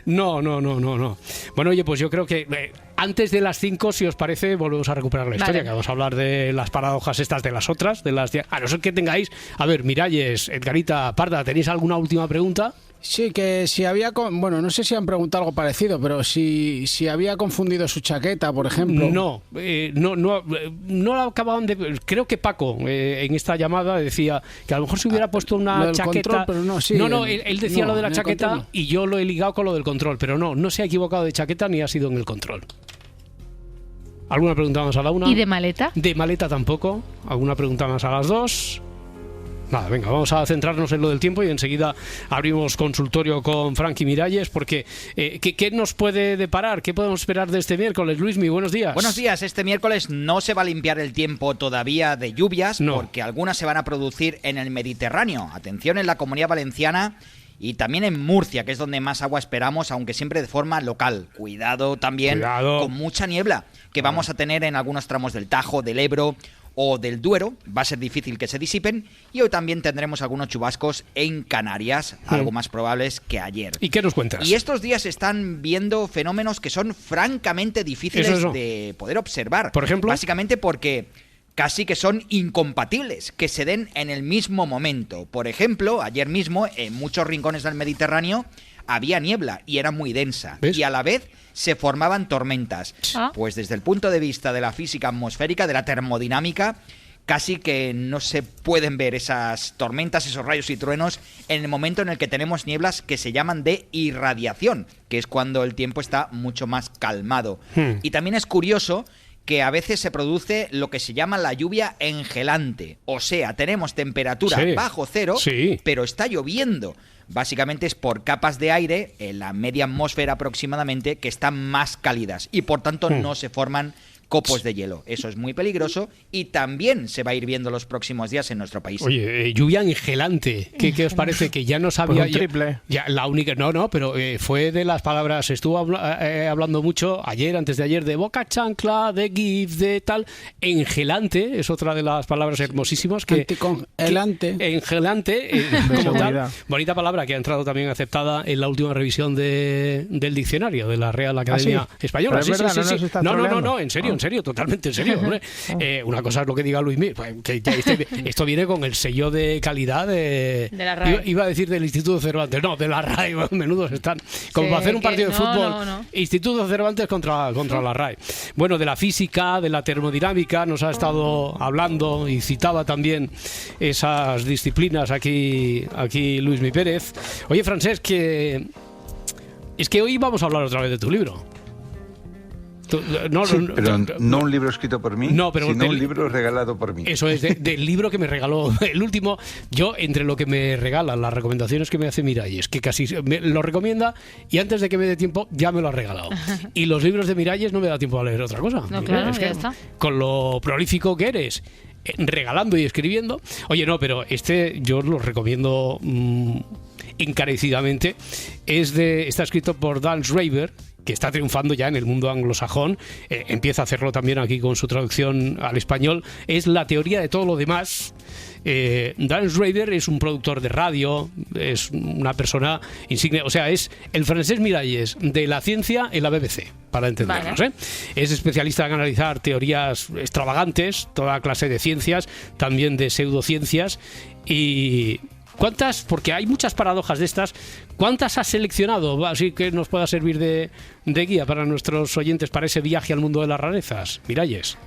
Speaker 2: No. Bueno, oye, pues yo creo que antes de las 5, si os parece, volvemos a recuperar la historia, que vamos a hablar de las paradojas estas de las otras, a no ser que tengáis... A ver, Miralles, Edgarita, Parda, ¿tenéis alguna última pregunta?
Speaker 5: Sí, que si había... Bueno, no sé si han preguntado algo parecido, pero si había confundido su chaqueta, por ejemplo.
Speaker 2: No la acababan de... Creo que Paco, en esta llamada, decía que a lo mejor se hubiera puesto una chaqueta...
Speaker 5: Control, pero
Speaker 2: él decía lo de la chaqueta y yo lo he ligado con lo del control, pero no se ha equivocado de chaqueta ni ha sido en el control. ¿Alguna pregunta más a la una?
Speaker 3: ¿Y de maleta?
Speaker 2: De maleta tampoco. ¿Alguna pregunta más a las 2? Nada, venga, vamos a centrarnos en lo del tiempo y enseguida abrimos consultorio con Frankie Miralles, porque ¿qué nos puede deparar? ¿Qué podemos esperar de este miércoles? Luismi, buenos días.
Speaker 14: Buenos días. Este miércoles no se va a limpiar el tiempo todavía de lluvias, porque algunas se van a producir en el Mediterráneo. Atención, en la Comunidad Valenciana y también en Murcia, que es donde más agua esperamos, aunque siempre de forma local. Cuidado también con mucha niebla que vamos a tener en algunos tramos del Tajo, del Ebro o del Duero. Va a ser difícil que se disipen, y hoy también tendremos algunos chubascos en Canarias, algo más probables que ayer.
Speaker 2: ¿Y qué nos cuentas?
Speaker 14: Y estos días se están viendo fenómenos que son francamente difíciles de poder observar.
Speaker 2: ¿Por ejemplo?
Speaker 14: Básicamente porque casi que son incompatibles que se den en el mismo momento. Por ejemplo, ayer mismo en muchos rincones del Mediterráneo había niebla y era muy densa. ¿Ves? Y a la vez se formaban tormentas. Pues desde el punto de vista de la física atmosférica, de la termodinámica, casi que no se pueden ver esas tormentas, esos rayos y truenos en el momento en el que tenemos nieblas que se llaman de irradiación, que es cuando el tiempo está mucho más calmado. Y también es curioso que a veces se produce lo que se llama la lluvia engelante. O sea, tenemos temperatura bajo cero, pero está lloviendo. Básicamente es por capas de aire, en la media atmósfera aproximadamente, que están más cálidas y por tanto no se forman copos de hielo. Eso es muy peligroso y también se va a ir viendo los próximos días en nuestro país.
Speaker 2: Oye, lluvia engelante. ¿Qué os parece? Que ya no sabía...
Speaker 4: Pues un triple.
Speaker 2: Ya, la única... No, pero fue de las palabras... Estuvo hablando mucho ayer, antes de ayer, de boca chancla, de gif, de tal. Engelante es otra de las palabras hermosísimas.
Speaker 5: Anticongelante.
Speaker 2: Engelante, como tal. Bonita palabra que ha entrado también aceptada en la última revisión del diccionario de la Real Academia Española.
Speaker 4: Pero es verdad,
Speaker 2: no, en serio, totalmente en serio. Hombre. Una cosa es lo que diga Luis Mir, que esto viene con el sello de calidad de
Speaker 3: la RAE.
Speaker 2: Iba a decir del Instituto Cervantes, no, de la RAE. Menudos están, como para hacer un partido de fútbol. Instituto Cervantes contra la RAE. Bueno, de la física, de la termodinámica nos ha estado hablando y citaba también esas disciplinas aquí Luis Mi Pérez. Oye, Francesc, es que hoy vamos a hablar otra vez de tu libro.
Speaker 11: Pero no un libro escrito por mí, sino un libro regalado por mí.
Speaker 2: Eso es, del libro que me regaló el último. Yo, entre lo que me regalan, las recomendaciones que me hace Miralles, que casi me lo recomienda y antes de que me dé tiempo ya me lo ha regalado. Y los libros de Miralles no me da tiempo a leer otra cosa.
Speaker 3: No, claro, es que ya está.
Speaker 2: Con lo prolífico que eres, regalando y escribiendo. Oye, no, pero yo lo recomiendo encarecidamente. Está escrito por Dan Schreiber, que está triunfando ya en el mundo anglosajón, empieza a hacerlo también aquí con su traducción al español. Es La teoría de todo lo demás. Dan Schreiber es un productor de radio, es una persona insigne, o sea, es el Francesc Miralles de la ciencia en la BBC, para entendernos. Vale. Es especialista en analizar teorías extravagantes, toda clase de ciencias, también de pseudociencias. Y ¿cuántas? Porque hay muchas paradojas de estas. ¿Cuántas has seleccionado? Así que nos pueda servir de guía para nuestros oyentes para ese viaje al mundo de las rarezas. Miralles.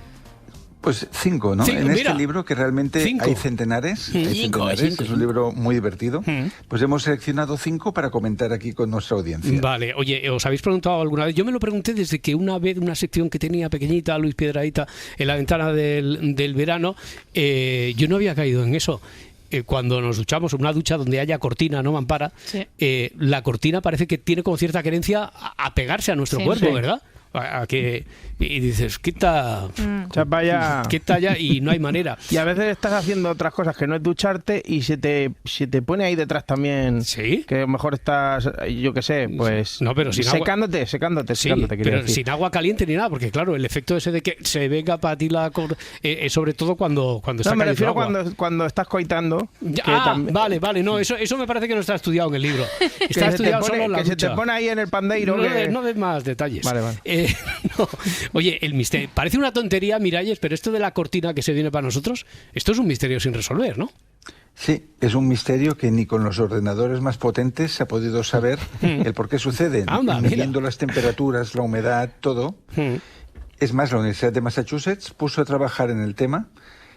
Speaker 11: Pues 5, ¿no? En este libro, que realmente hay centenares. Es un libro muy divertido. Pues hemos seleccionado 5 para comentar aquí con nuestra audiencia.
Speaker 2: Vale. Oye, ¿os habéis preguntado alguna vez? Yo me lo pregunté desde que una vez, una sección que tenía pequeñita, Luis Piedradita, en la ventana del verano, yo no había caído en eso. Cuando nos duchamos, una ducha donde haya cortina, no mampara, la cortina parece que tiene como cierta querencia a pegarse a nuestro cuerpo, ¿verdad? Y dices, quita ya, y no hay manera.
Speaker 4: Y a veces estás haciendo otras cosas que no es ducharte y se te pone ahí detrás también.
Speaker 2: Sí.
Speaker 4: Que a lo mejor estás, yo qué sé, pues
Speaker 2: no, pero sin
Speaker 4: secándote.
Speaker 2: Pero sin agua caliente ni nada, porque claro, el efecto ese de que se venga para ti sobre todo cuando está caliente. No, me refiero cuando estás coitando. Vale, no, eso me parece que no está estudiado en el libro. Está estudiado solo en la ducha.
Speaker 4: Se te pone ahí en el pandeiro.
Speaker 2: No des más detalles.
Speaker 4: Vale.
Speaker 2: No. Oye, el misterio. Parece una tontería, Miralles, pero esto de la cortina que se viene para nosotros, esto es un misterio sin resolver, ¿no?
Speaker 11: Sí, es un misterio que ni con los ordenadores más potentes se ha podido saber el por qué sucede. Midiendo las temperaturas, la humedad, todo. Es más, la Universidad de Massachusetts puso a trabajar en el tema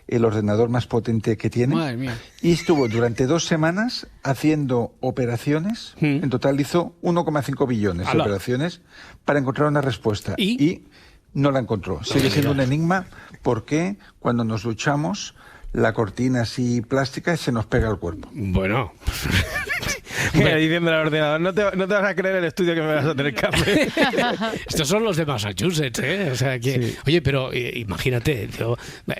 Speaker 11: el ordenador más potente que tiene.
Speaker 5: Madre mía.
Speaker 11: Y estuvo durante 2 semanas haciendo operaciones. En total hizo 1,5 billones de operaciones para encontrar una respuesta. Y no la encontró. Sigue siendo un enigma por qué cuando nos duchamos la cortina así plástica y se nos pega al cuerpo.
Speaker 2: Bueno...
Speaker 4: Diciendo al ordenador, no te vas a creer el estudio que me vas a tener que hacer.
Speaker 2: Estos son los de Massachusetts, ¿eh? O sea que, sí. Oye, pero imagínate, yo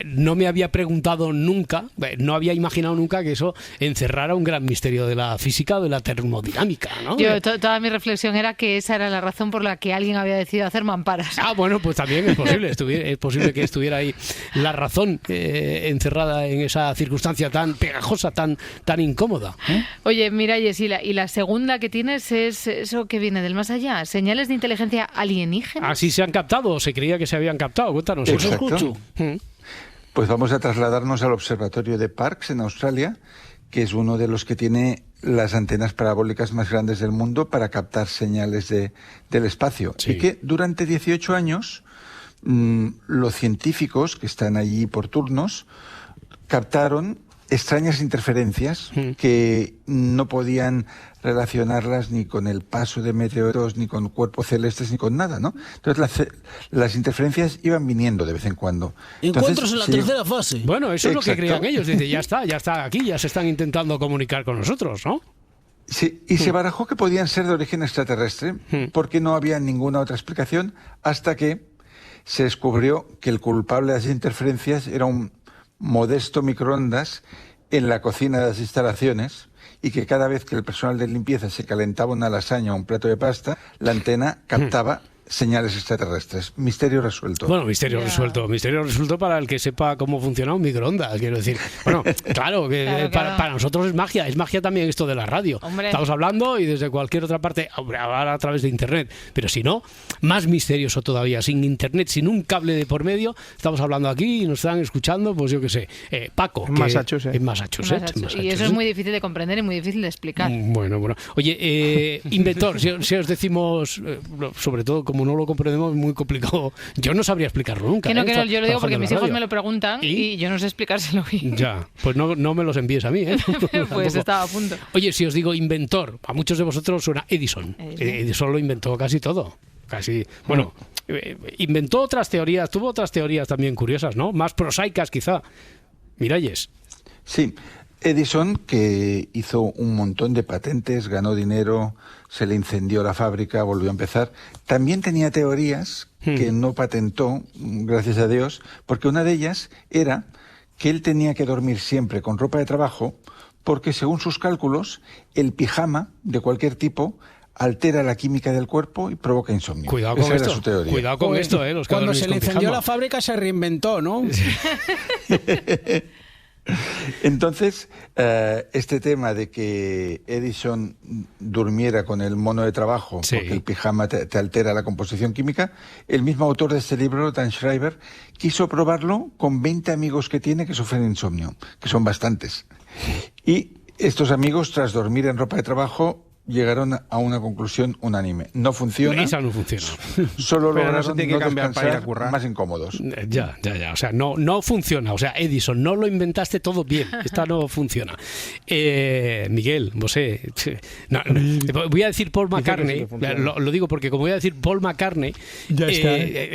Speaker 2: no me había preguntado nunca, no había imaginado nunca que eso encerrara un gran misterio de la física o de la termodinámica, ¿no?
Speaker 3: Yo, toda mi reflexión era que esa era la razón por la que alguien había decidido hacer mamparas.
Speaker 2: Ah, bueno, pues también es posible que estuviera ahí la razón encerrada en esa circunstancia tan pegajosa, tan incómoda.
Speaker 3: Oye, Miralles, y la segunda que tienes es eso que viene del más allá, señales de inteligencia alienígena.
Speaker 2: Así se han captado, se creía que se habían captado. Cuéntanos.
Speaker 11: Exacto. Eso escucho. Pues vamos a trasladarnos al observatorio de Parkes en Australia, que es uno de los que tiene las antenas parabólicas más grandes del mundo para captar señales del espacio. Sí. Y que durante 18 años los científicos que están allí por turnos captaron extrañas interferencias que no podían relacionarlas ni con el paso de meteoritos, ni con cuerpos celestes, ni con nada, ¿no? Entonces las interferencias iban viniendo de vez en cuando.
Speaker 5: Encuentros en la tercera fase.
Speaker 2: Bueno, eso es lo que creían ellos. Dice, ya está aquí, ya se están intentando comunicar con nosotros, ¿no?
Speaker 11: Sí, y se barajó que podían ser de origen extraterrestre, porque no había ninguna otra explicación, hasta que se descubrió que el culpable de las interferencias era un modesto microondas en la cocina de las instalaciones, y que cada vez que el personal de limpieza se calentaba una lasaña o un plato de pasta, la antena captaba señales extraterrestres. Misterio resuelto.
Speaker 2: Bueno, misterio resuelto para el que sepa cómo funciona un microondas, quiero decir. Bueno, claro, que para nosotros es magia también esto de la radio.
Speaker 3: Hombre.
Speaker 2: Estamos hablando y desde cualquier otra parte, ahora a través de internet, pero si no, más misterioso todavía, sin internet, sin un cable de por medio, estamos hablando aquí y nos están escuchando, pues yo qué sé, Paco,
Speaker 4: en Massachusetts.
Speaker 2: Y
Speaker 3: eso es muy difícil de comprender y muy difícil de explicar.
Speaker 2: Bueno. Oye, inventor, si os decimos, sobre todo como no lo comprendemos, es muy complicado. Yo no sabría explicarlo nunca.
Speaker 3: Que no, yo lo digo porque mis hijos me lo preguntan y yo no sé explicárselo bien.
Speaker 2: Ya, pues no me los envíes a mí, ¿eh?
Speaker 3: Pues estaba a punto.
Speaker 2: Oye, si os digo inventor, a muchos de vosotros suena Edison. Edison lo inventó casi todo. Bueno, inventó otras teorías, tuvo otras teorías también curiosas, ¿no? Más prosaicas quizá. Miralles.
Speaker 11: Sí. Edison, que hizo un montón de patentes, ganó dinero, se le incendió la fábrica, volvió a empezar. También tenía teorías que no patentó, gracias a Dios, porque una de ellas era que él tenía que dormir siempre con ropa de trabajo, porque según sus cálculos, el pijama de cualquier tipo altera la química del cuerpo y provoca insomnio.
Speaker 2: Cuidado con esto. Era su teoría. Cuidado con esto, los
Speaker 5: Cuando se le incendió la fábrica se reinventó, ¿no?
Speaker 11: Entonces, este tema de que Edison durmiera con el mono de trabajo, porque el pijama te altera la composición química, el mismo autor de este libro, Dan Schreiber, quiso probarlo con 20 amigos que tiene que sufren insomnio, que son bastantes. Y estos amigos, tras dormir en ropa de trabajo, llegaron a una conclusión unánime. No funciona.
Speaker 2: Esa no funciona.
Speaker 11: Solo lograron
Speaker 4: no tiene que cambiar para ir a currar.
Speaker 11: Más incómodos.
Speaker 2: Ya. O sea, no funciona. O sea, Edison, no lo inventaste todo bien. Esta no funciona. Miguel, José. Voy a decir Paul McCartney. Lo digo porque como voy a decir Paul McCartney,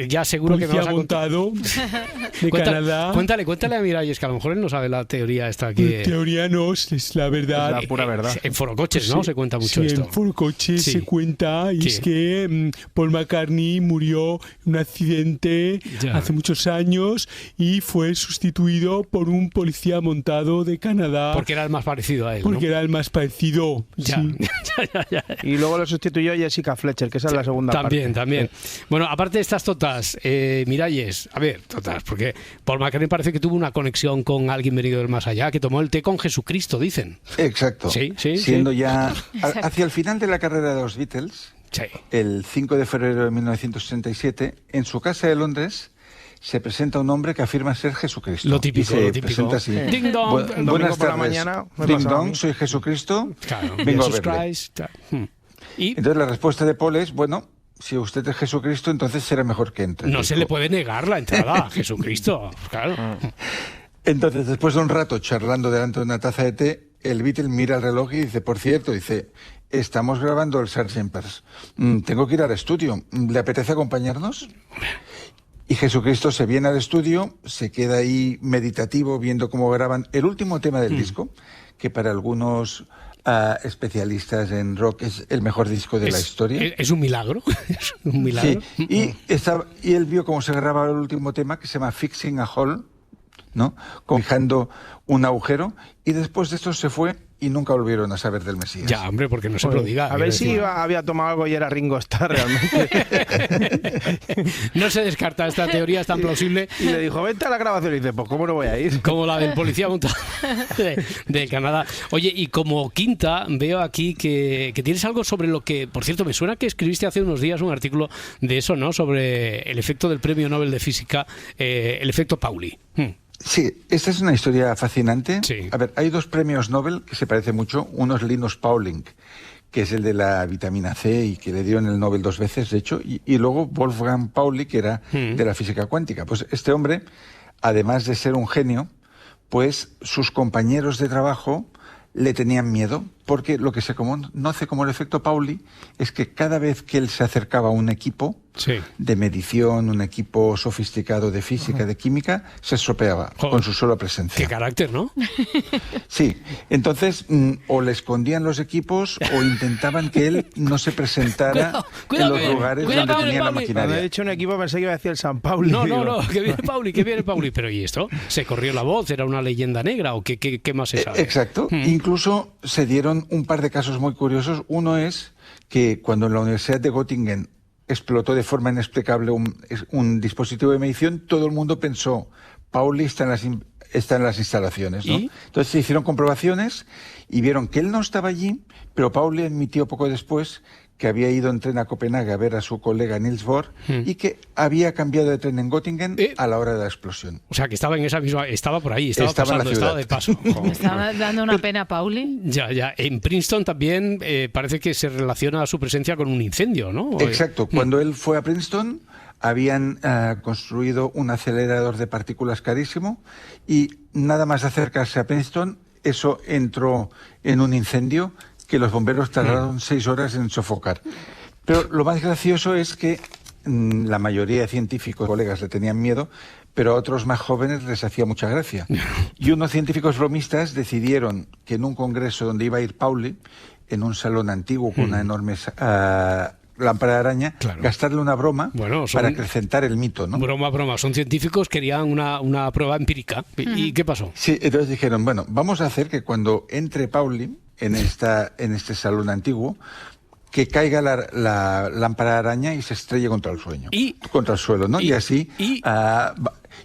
Speaker 2: ya seguro que me vas a contar.
Speaker 5: De Canadá.
Speaker 2: Cuéntale a Miralles, que a lo mejor él no sabe la teoría esta aquí.
Speaker 5: Teoría no, es la verdad.
Speaker 4: Es la pura verdad.
Speaker 2: En Forocoches, ¿no? Se cuenta mucho.
Speaker 5: Sí, en Forocoches se cuenta y es que Paul McCartney murió en un accidente hace muchos años y fue sustituido por un policía montado de Canadá.
Speaker 2: Porque era el más parecido a él,
Speaker 5: Porque era el más parecido.
Speaker 2: Ya.
Speaker 4: Y luego lo sustituyó Jessica Fletcher, que esa es la segunda parte.
Speaker 2: También. Bueno, aparte de estas totas, Miralles, a ver, totas, porque Paul McCartney parece que tuvo una conexión con alguien venido del más allá, que tomó el té con Jesucristo, dicen.
Speaker 11: Exacto. Siendo ya hacia el final de la carrera de los Beatles, el 5 de febrero de 1967, en su casa de Londres, se presenta un hombre que afirma ser Jesucristo.
Speaker 2: Lo típico.
Speaker 11: Presenta así.
Speaker 2: Ding dong.
Speaker 11: Buenas
Speaker 4: por la
Speaker 11: tardes.
Speaker 4: Mañana,
Speaker 11: Ding dong, soy Jesucristo.
Speaker 2: Claro.
Speaker 11: Vengo a verle. Entonces la respuesta de Paul es, bueno, si usted es Jesucristo, entonces será mejor que entre.
Speaker 2: No se le puede negar la entrada a Jesucristo, claro.
Speaker 11: Entonces, después de un rato charlando delante de una taza de té, el Beatle mira el reloj y dice, por cierto, estamos grabando el Sgt. Pepper's. Tengo que ir al estudio. ¿Le apetece acompañarnos? Y Jesucristo se viene al estudio, se queda ahí meditativo viendo cómo graban el último tema del disco, que para algunos especialistas en rock es el mejor disco de la historia.
Speaker 2: Es un milagro. Es un milagro.
Speaker 11: Sí. Y él vio cómo se grababa el último tema, que se llama Fixing a Hole, ¿no? Fijando un agujero, y después de esto se fue y nunca volvieron a saber del Mesías.
Speaker 2: Ya, hombre, porque no se prodiga.
Speaker 4: A ver si había tomado algo y era Ringo Starr realmente.
Speaker 2: No se descarta, esta teoría es tan plausible.
Speaker 4: Y le dijo, vente a la grabación, y dice, pues ¿cómo no voy a ir?
Speaker 2: Como la del policía montado de Canadá. Oye, y como quinta, veo aquí que tienes algo sobre lo que, por cierto, me suena que escribiste hace unos días un artículo de eso, ¿no? Sobre el efecto del Premio Nobel de Física, el efecto Pauli.
Speaker 11: Sí, esta es una historia fascinante.
Speaker 2: Sí.
Speaker 11: A ver, hay 2 premios Nobel que se parecen mucho. Uno es Linus Pauling, que es el de la vitamina C y que le dieron el Nobel 2 veces, de hecho, y luego Wolfgang Pauli, que era de la física cuántica. Pues este hombre, además de ser un genio, pues sus compañeros de trabajo le tenían miedo, porque lo que se conoce como el efecto Pauli es que cada vez que él se acercaba a un equipo de medición, un equipo sofisticado de física, de química, se estropeaba con su sola presencia.
Speaker 2: Qué carácter, ¿no?
Speaker 11: Sí, entonces o le escondían los equipos o intentaban que él no se presentara en los lugares donde tenía la maquinaria.
Speaker 4: Cuando he dicho un equipo pensé que iba a decir el San Pauli.
Speaker 2: No, que viene Pauli. Pero ¿y esto? ¿Se corrió la voz? ¿Era una leyenda negra? ¿O qué más se sabe?
Speaker 11: Exacto. Incluso se dieron un par de casos muy curiosos. Uno es que cuando en la Universidad de Göttingen explotó de forma inexplicable un dispositivo de medición, todo el mundo pensó, Pauli está en las instalaciones, ¿no? Entonces se hicieron comprobaciones y vieron que él no estaba allí, pero Pauli admitió poco después que había ido en tren a Copenhague a ver a su colega Niels Bohr y que había cambiado de tren en Göttingen a la hora de la explosión.
Speaker 2: O sea, que estaba en esa misma... Estaba por ahí, estaba pasando, estaba de paso.
Speaker 3: Me estaba dando una pena, Pauli.
Speaker 2: Ya. En Princeton también parece que se relaciona su presencia con un incendio, ¿no?
Speaker 11: Exacto. Cuando él fue a Princeton, habían construido un acelerador de partículas carísimo y nada más acercarse a Princeton, eso entró en un incendio que los bomberos tardaron 6 horas en sofocar. Pero lo más gracioso es que la mayoría de científicos, colegas, le tenían miedo, pero a otros más jóvenes les hacía mucha gracia. Y unos científicos bromistas decidieron que en un congreso donde iba a ir Pauli, en un salón antiguo con una enorme lámpara de araña, gastarle una broma para acrecentar el mito, ¿no?
Speaker 2: Broma. Son científicos, querían una prueba empírica. ¿Y qué pasó?
Speaker 11: Sí, entonces dijeron, bueno, vamos a hacer que cuando entre Pauli en este salón antiguo, que caiga la lámpara de araña y se estrelle contra el suelo, ¿no? Y así...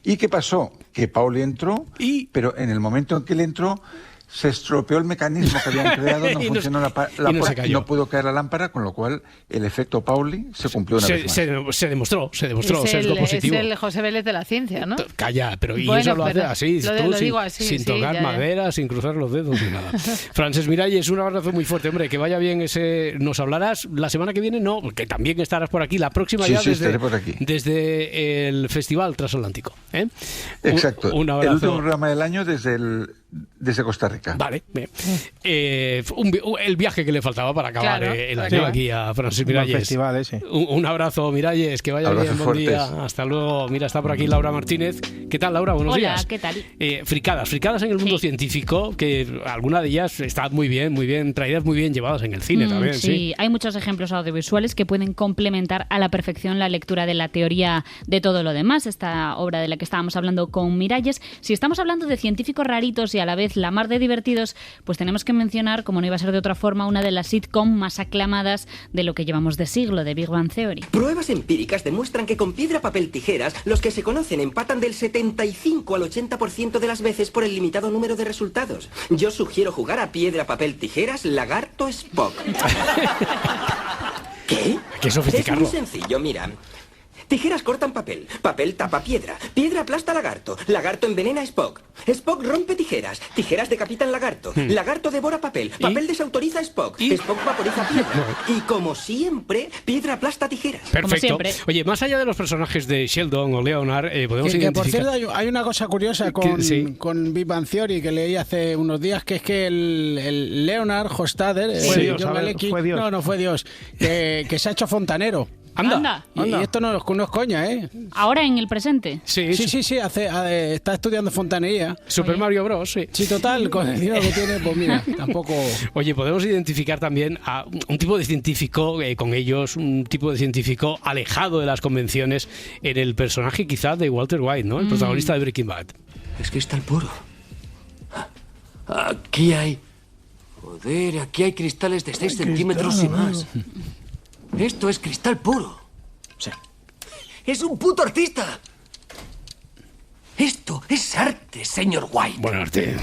Speaker 11: ¿Y qué pasó? Que Pauli entró, pero en el momento en que él entró, se estropeó el mecanismo que habían creado, no funcionó la lámpara y no pudo caer la lámpara, con lo cual el efecto Pauli se cumplió una vez más.
Speaker 2: Se demostró sesgo positivo.
Speaker 3: Es el José Vélez de la ciencia, ¿no?
Speaker 2: Calla, pero y eso lo hace así, sin tocar madera, sin cruzar los dedos ni nada. Francesc Miralles, un abrazo muy fuerte, hombre, que vaya bien ese... ¿Nos hablarás la semana que viene? No, porque también estarás por aquí, la próxima
Speaker 11: estaré por aquí.
Speaker 2: Desde el Festival Transatlántico.
Speaker 11: Exacto,
Speaker 2: un abrazo.
Speaker 11: El último programa del año desde Costa Rica.
Speaker 2: Vale. El viaje que le faltaba para acabar el año aquí a Francesc Miralles.
Speaker 4: Festival ese.
Speaker 2: Un abrazo, Miralles, que vaya bien, buen día. Hasta luego. Mira, está por aquí Laura Martínez. ¿Qué tal, Laura? Buenos días.
Speaker 15: Hola, ¿qué tal?
Speaker 2: Fricadas en el mundo científico, que alguna de ellas está muy bien traídas, muy bien llevadas en el cine también.
Speaker 15: Sí, hay muchos ejemplos audiovisuales que pueden complementar a la perfección la lectura de la teoría de todo lo demás. Esta obra de la que estábamos hablando con Miralles. Si estamos hablando de científicos raritos y a la vez la mar de divertidos, pues tenemos que mencionar, como no iba a ser de otra forma, una de las sitcom más aclamadas de lo que llevamos de siglo, de Big Bang Theory.
Speaker 16: Pruebas empíricas demuestran que con piedra, papel, tijeras, los que se conocen empatan del 75 al 80% de las veces por el limitado número de resultados. Yo sugiero jugar a piedra, papel, tijeras, lagarto, Spock. ¿Qué?
Speaker 2: Qué sofisticarlo.
Speaker 16: Es muy sencillo, mira. Tijeras cortan papel, papel tapa piedra, piedra aplasta lagarto, lagarto envenena a Spock, Spock rompe tijeras, tijeras decapitan lagarto, lagarto devora papel, papel desautoriza a Spock, Spock vaporiza piedra y como siempre, piedra aplasta tijeras.
Speaker 2: Perfecto. Oye, más allá de los personajes de Sheldon o Leonard, podemos identificar...
Speaker 17: Por cierto, hay una cosa curiosa con Big Bang Theory que leí hace unos días, que es que el Leonard Hofstadter,
Speaker 4: fue Dios,
Speaker 17: no fue Dios, que se ha hecho fontanero.
Speaker 2: Anda.
Speaker 17: Y esto no es coña, ¿eh?
Speaker 15: Ahora en el presente.
Speaker 17: Sí, está estudiando fontanería.
Speaker 2: Super Mario Bros, sí.
Speaker 17: Sí, total, con el dinero que tiene, pues mira, tampoco...
Speaker 2: Oye, podemos identificar también a un tipo de científico con ellos, un tipo de científico alejado de las convenciones en el personaje quizá de Walter White, ¿no? El protagonista de Breaking Bad.
Speaker 18: Es cristal puro. Aquí hay... Joder, aquí hay cristales de 6 centímetros y más. Esto es cristal puro. Sí. ¡Es un puto artista! Esto es arte, señor White.
Speaker 2: Buen arte.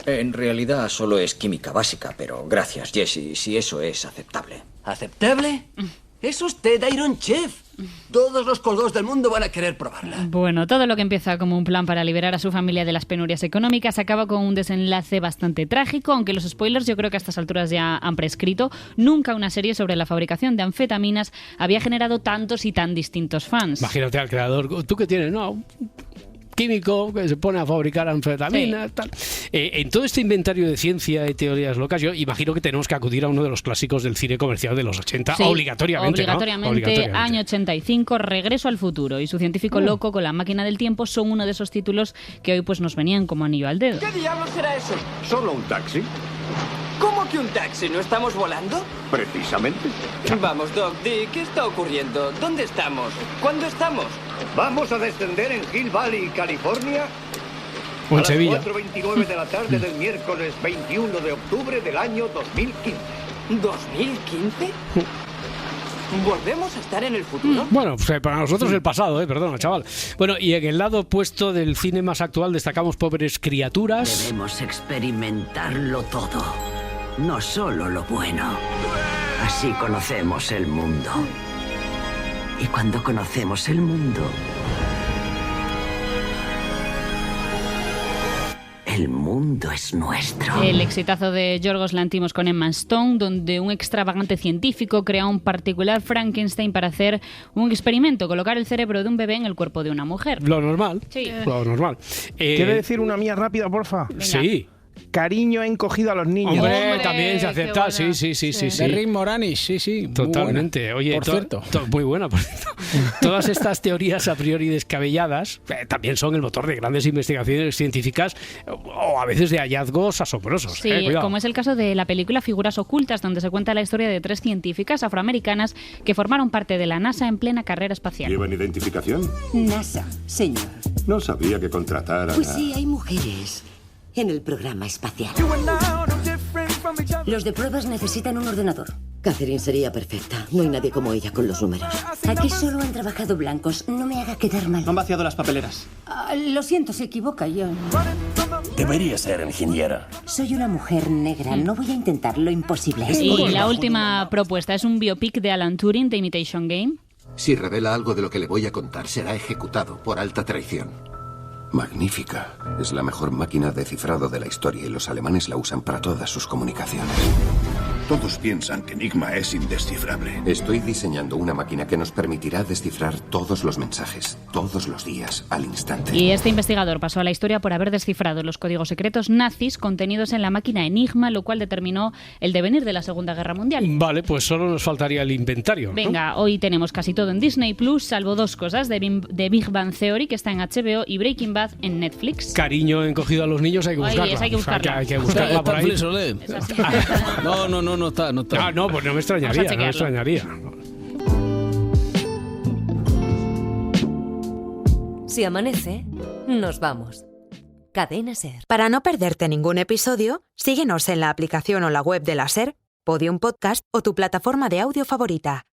Speaker 19: En realidad solo es química básica, pero gracias, Jesse, si eso es aceptable.
Speaker 18: ¿Aceptable? Es usted Iron Chef. Todos los colgos del mundo van a querer probarla.
Speaker 15: Bueno, todo lo que empieza como un plan para liberar a su familia de las penurias económicas acaba con un desenlace bastante trágico, aunque los spoilers yo creo que a estas alturas ya han prescrito. Nunca una serie sobre la fabricación de anfetaminas había generado tantos y tan distintos fans.
Speaker 2: Imagínate al creador, ¿tú qué tienes? No, químico que se pone a fabricar anfetaminas, tal. En todo este inventario de ciencia y teorías locas, yo imagino que tenemos que acudir a uno de los clásicos del cine comercial de los 80, obligatoriamente, ¿no?
Speaker 15: Obligatoriamente, año 85, Regreso al futuro y su científico loco con la máquina del tiempo son uno de esos títulos que hoy pues nos venían como anillo al dedo.
Speaker 20: ¿Qué diablos será eso?
Speaker 21: ¿Solo un taxi?
Speaker 20: ¿Cómo que un taxi? ¿No estamos volando?
Speaker 21: Precisamente.
Speaker 20: Vamos, Doc, di, ¿qué está ocurriendo? ¿Dónde estamos? ¿Cuándo estamos?
Speaker 21: Vamos a descender en Hill Valley, California.
Speaker 2: O en Sevilla.
Speaker 21: A las 4:29 de la tarde del miércoles 21 de octubre del año 2015.
Speaker 20: ¿2015? ¿Volvemos a estar en el futuro?
Speaker 2: Bueno, pues para nosotros el pasado, perdona, chaval. Bueno, y en el lado opuesto del cine más actual destacamos Pobres criaturas.
Speaker 22: Debemos experimentarlo todo, no solo lo bueno. Así conocemos el mundo. Y cuando conocemos el mundo, el mundo es nuestro.
Speaker 15: El exitazo de Yorgos Lanthimos con Emma Stone, donde un extravagante científico crea un particular Frankenstein para hacer un experimento, colocar el cerebro de un bebé en el cuerpo de una mujer.
Speaker 2: Lo normal.
Speaker 15: Sí.
Speaker 2: Lo normal.
Speaker 4: ¿Quiere decir una mía rápida, porfa?
Speaker 15: Venga.
Speaker 2: Sí.
Speaker 4: Cariño encogido a los niños.
Speaker 2: Hombre, también se acepta, sí.
Speaker 17: De Rick Moranis, sí.
Speaker 2: Totalmente.
Speaker 17: Muy buena.
Speaker 2: Oye,
Speaker 17: por cierto.
Speaker 2: Muy buena, por cierto. Todas estas teorías a priori descabelladas también son el motor de grandes investigaciones científicas o a veces de hallazgos asombrosos.
Speaker 15: Sí, como es el caso de la película Figuras ocultas, donde se cuenta la historia de 3 científicas afroamericanas que formaron parte de la NASA en plena carrera espacial.
Speaker 21: ¿Llevan identificación?
Speaker 22: NASA, señor.
Speaker 21: No sabía que contrataran
Speaker 22: Pues sí, hay mujeres en el programa espacial. Los de pruebas necesitan un ordenador. Catherine sería perfecta. No hay nadie como ella con los números. Aquí solo han trabajado blancos. No me haga quedar mal.
Speaker 18: Han vaciado las papeleras.
Speaker 22: Lo siento, se equivoca yo.
Speaker 18: Debería ser ingeniera.
Speaker 22: Soy una mujer negra. No voy a intentar lo imposible.
Speaker 15: Y la última propuesta es un biopic de Alan Turing, The Imitation Game.
Speaker 21: Si revela algo de lo que le voy a contar, será ejecutado por alta traición. Magnífica. Es la mejor máquina de cifrado de la historia y los alemanes la usan para todas sus comunicaciones. Todos piensan que Enigma es indescifrable. Estoy diseñando una máquina que nos permitirá descifrar todos los mensajes, todos los días, al instante.
Speaker 15: Y este investigador pasó a la historia por haber descifrado los códigos secretos nazis contenidos en la máquina Enigma, lo cual determinó el devenir de la Segunda Guerra Mundial.
Speaker 2: Vale, pues solo nos faltaría el inventario, ¿no?
Speaker 15: Venga, hoy tenemos casi todo en Disney Plus, salvo 2 cosas, de Big Bang Theory, que está en HBO, y Breaking Bad en Netflix.
Speaker 2: Cariño encogido a los niños, hay que buscarla.
Speaker 15: Hay que buscarla.
Speaker 2: Hay que buscarla por ahí.
Speaker 17: No está.
Speaker 2: Ah, no, pues no me extrañaría,
Speaker 1: Si amanece, nos vamos. Cadena SER.
Speaker 23: Para no perderte ningún episodio, síguenos en la aplicación o la web de la SER, Podium Podcast o tu plataforma de audio favorita.